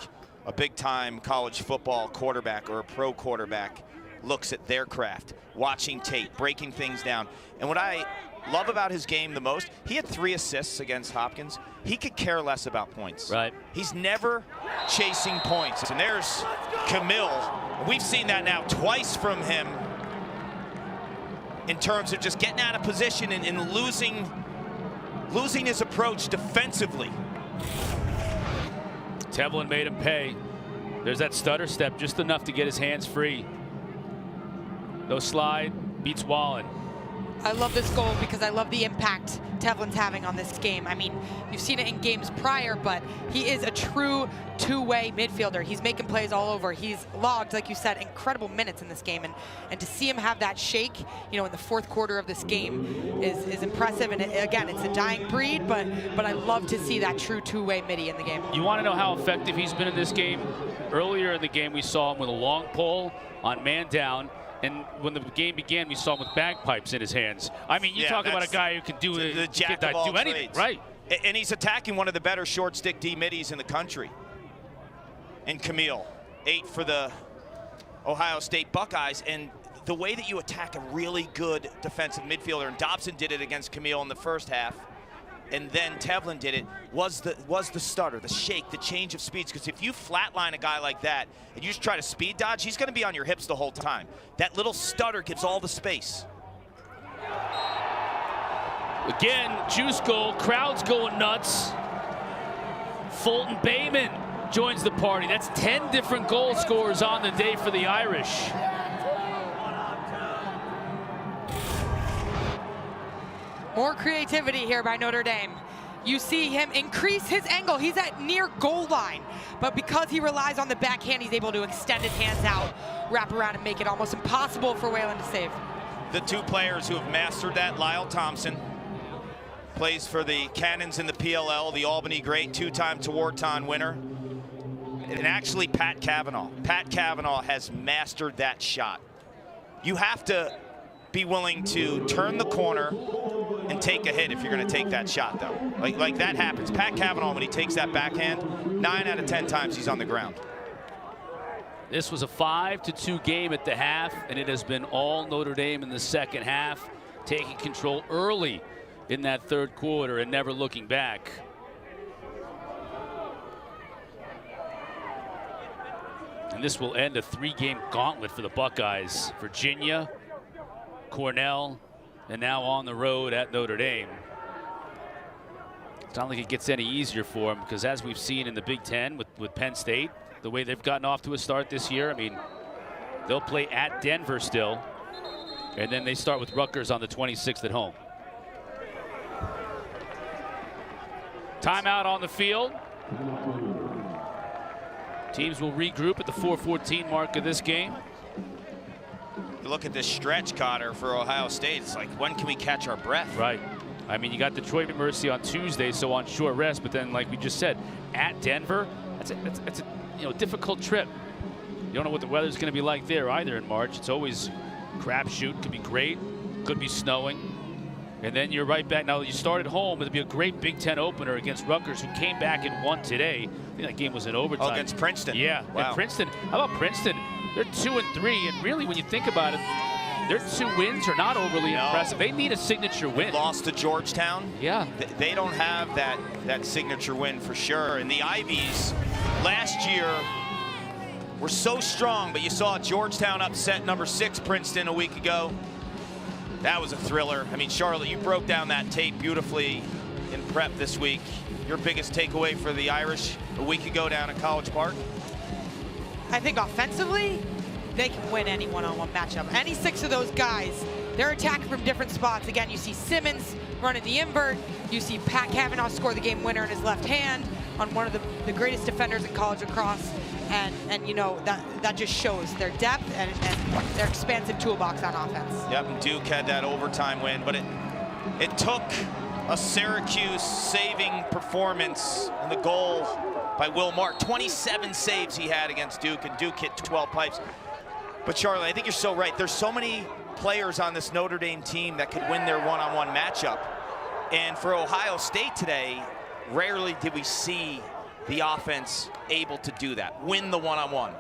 a big-time college football quarterback or a pro quarterback looks at their craft, watching tape, breaking things down. And what I love about his game the most, he had 3 assists against Hopkins. He could care less about points. Right. He's never chasing points. And there's Camille. We've seen that now twice from him in terms of just getting out of position and losing his approach defensively. Tevlin made him pay. There's that stutter step, just enough to get his hands free. No slide, beats Wallen. I love this goal because I love the impact Tevlin's having on this game. I mean, you've seen it in games prior, but he is a true two-way midfielder. He's making plays all over. He's logged, like you said, incredible minutes in this game, and to see him have that shake, you know, in the fourth quarter of this game is impressive. And again, it's a dying breed, but I love to see that true two-way midi in the game. You want to know how effective he's been in this game? Earlier in the game, we saw him with a long pole on man down. And when the game began, we saw him with bagpipes in his hands. I mean, you talk about a guy who can do the jack of all anything, trades. right? And he's attacking one of the better short stick D middies in the country. And Camille, 8 for the Ohio State Buckeyes. And the way that you attack a really good defensive midfielder, and Dobson did it against Camille in the first half, and then Tevlin did it, was the stutter, the shake, the change of speeds. Because if you flatline a guy like that and you just try to speed dodge, he's going to be on your hips the whole time. That little stutter gives all the space. Again, juice goal, crowd's going nuts. Fulton Bayman joins the party. That's 10 different goal scorers on the day for the Irish. More creativity here by Notre Dame. You see him increase his angle. He's at near goal line, but because he relies on the backhand, he's able to extend his hands out, wrap around, and make it almost impossible for Whalen to save. The 2 players who have mastered that, Lyle Thompson, plays for the Cannons in the PLL, the Albany great, 2-time Tewaaraton winner. And actually Pat Cavanaugh. Pat Cavanaugh has mastered that shot. You have to be willing to turn the corner and take a hit if you're going to take that shot, though. Like that happens. Pat Cavanaugh, when he takes that backhand, 9 out of 10 times he's on the ground. This was a 5-2 game at the half, and it has been all Notre Dame in the second half, taking control early in that third quarter and never looking back. And this will end a 3-game gauntlet for the Buckeyes. Virginia, Cornell, and now on the road at Notre Dame. It's not like it gets any easier for them, because as we've seen in the Big Ten with Penn State, the way they've gotten off to a start this year, I mean, they'll play at Denver still, and then they start with Rutgers on the 26th at home. Timeout on the field. Teams will regroup at the 4:14 mark of this game. You look at this stretch, Cotter, for Ohio State. It's like, when can we catch our breath? Right. I mean, you got Detroit at Mercy on Tuesday, so on short rest. But then, like we just said, at Denver, that's a difficult trip. You don't know what the weather's going to be like there either in March. It's always crapshoot. Could be great. Could be snowing. And then you're right back. Now you start at home. It'll be a great Big Ten opener against Rutgers, who came back and won today. I think that game was in overtime. Oh, against Princeton. Yeah. Wow. And Princeton. How about Princeton? They're 2-3, and really, when you think about it, Their 2 wins are not overly impressive. They need a signature win. Lost to Georgetown. Yeah. They don't have that signature win for sure. And the Ivies last year were so strong, but you saw Georgetown upset number 6 Princeton a week ago. That was a thriller. I mean, Charlotte, you broke down that tape beautifully in prep this week. Your biggest takeaway for the Irish a week ago down at College Park? I think offensively, they can win any one-on-one matchup. Any 6 of those guys, they're attacking from different spots. Again, you see Simmons running the invert. You see Pat Cavanaugh score the game winner in his left hand on one of the greatest defenders in college lacrosse. And you know, that just shows their depth and their expansive toolbox on offense. Yep, and Duke had that overtime win, but it took a Syracuse saving performance and the goal by Will Mark. 27 saves he had against Duke, and Duke hit 12 pipes. But Charlie, I think you're so right. There's so many players on this Notre Dame team that could win their one-on-one matchup. And for Ohio State today, rarely did we see the offense able to do that, win the one-on-one.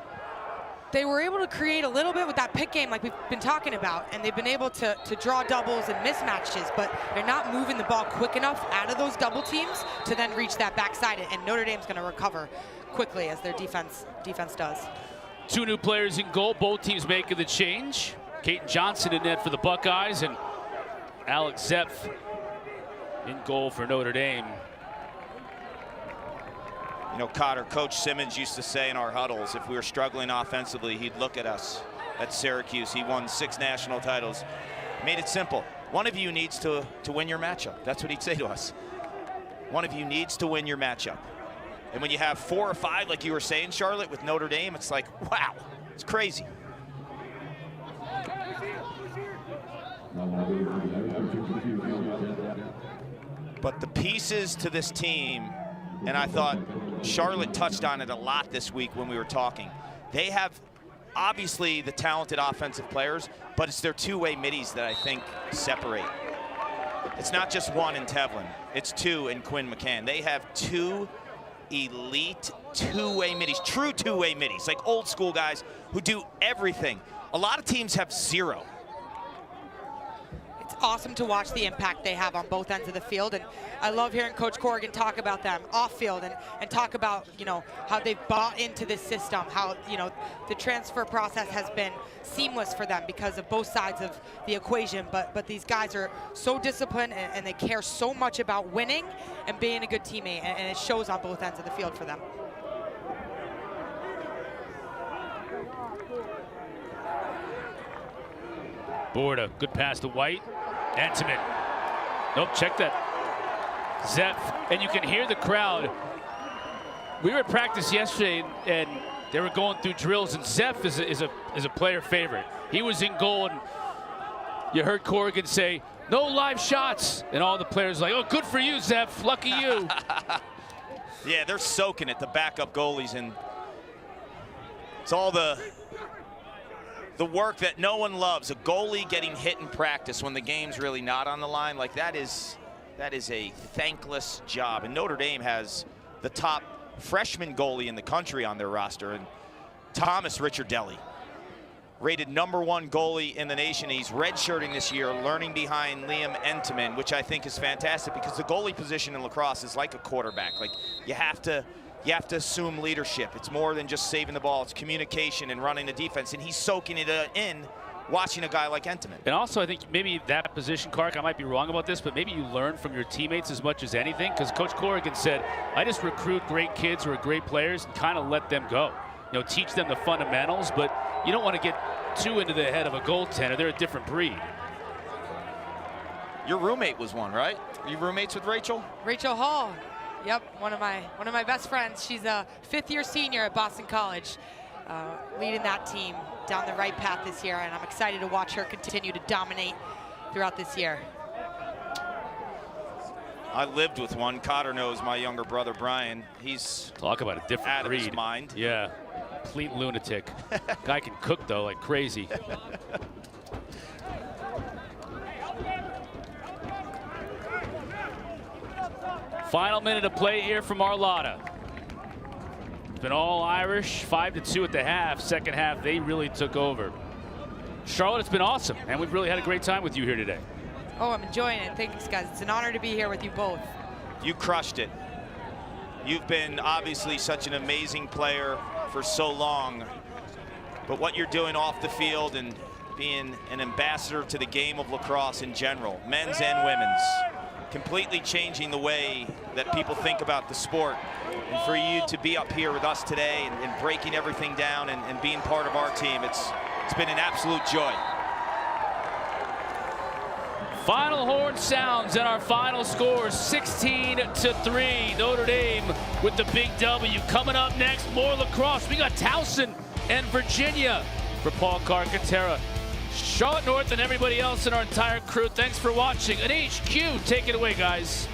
They were able to create a little bit with that pick game like we've been talking about, and they've been able to draw doubles and mismatches, but they're not moving the ball quick enough out of those double teams to then reach that backside, and Notre Dame's gonna recover quickly as their defense does. 2 new players in goal, both teams making the change. Caden Johnson in net for the Buckeyes, and Alex Zepf in goal for Notre Dame. You know, Cotter, Coach Simmons used to say in our huddles, if we were struggling offensively, he'd look at us at Syracuse. He won 6 national titles. Made it simple. One of you needs to win your matchup. That's what he'd say to us. One of you needs to win your matchup. And when you have 4 or 5, like you were saying, Charlotte, with Notre Dame, it's like, wow, it's crazy. But the pieces to this team, and I thought Charlotte touched on it a lot this week when we were talking. They have obviously the talented offensive players, but it's their 2-way middies that I think separate. It's not just one in Tevlin, it's 2 in Quinn McCann. They have 2 elite 2-way middies, true 2-way middies, like old school guys who do everything. A lot of teams have 0. It's awesome to watch the impact they have on both ends of the field, and I love hearing Coach Corrigan talk about them off field and talk about, you know, how they've bought into this system, how, you know, the transfer process has been seamless for them because of both sides of the equation, but these guys are so disciplined and they care so much about winning and being a good teammate, and it shows on both ends of the field for them. Borda, good pass to White. Entenmann. Nope, check that. Zepf, and you can hear the crowd. We were at practice yesterday, and they were going through drills, and Zepf is a player favorite. He was in goal, and you heard Corrigan say, "No live shots," and all the players like, "Oh, good for you, Zepf. Lucky you." Yeah, they're soaking it, the backup goalies, and it's all the work that no one loves. A goalie getting hit in practice when the game's really not on the line, like that is a thankless job. And Notre Dame has the top freshman goalie in the country on their roster, and Thomas Ricciardelli, rated #1 goalie in the nation. He's redshirting this year, learning behind Liam Entenmann, which I think is fantastic because the goalie position in lacrosse is like a quarterback. Like you have to assume leadership. It's more than just saving the ball. It's communication and running the defense, and he's soaking it in watching a guy like Entenmann. And also, I think maybe that position, Clark, I might be wrong about this, but maybe you learn from your teammates as much as anything, because Coach Corrigan said, I just recruit great kids who are great players and kind of let them go. You know, teach them the fundamentals, but you don't want to get too into the head of a goaltender. They're a different breed. Your roommate was one, right? Are you roommates with Rachel? Rachel Hall. Yep, one of my best friends. She's a 5th-year senior at Boston College, leading that team down the right path this year, and I'm excited to watch her continue to dominate throughout this year. I lived with one. Cotter knows my younger brother Brian. He's talk about a different out breed. of his mind. Yeah, complete lunatic. Guy can cook though like crazy. Final minute of play here from Arlotta. It's been all Irish, 5-2 at the half. Second half, they really took over. Charlotte, it's been awesome, and we've really had a great time with you here today. Oh, I'm enjoying it. Thanks, guys. It's an honor to be here with you both. You crushed it. You've been obviously such an amazing player for so long, but what you're doing off the field and being an ambassador to the game of lacrosse in general, men's and women's, completely changing the way that people think about the sport. And for you to be up here with us today and breaking everything down and being part of our team, it's been an absolute joy. Final horn sounds and our final score 16-3. Notre Dame with the big W. Coming up next, more lacrosse. We got Towson and Virginia. For Paul Carcaterra, Charlotte North, and everybody else in our entire crew, thanks for watching. At HQ, take it away, guys.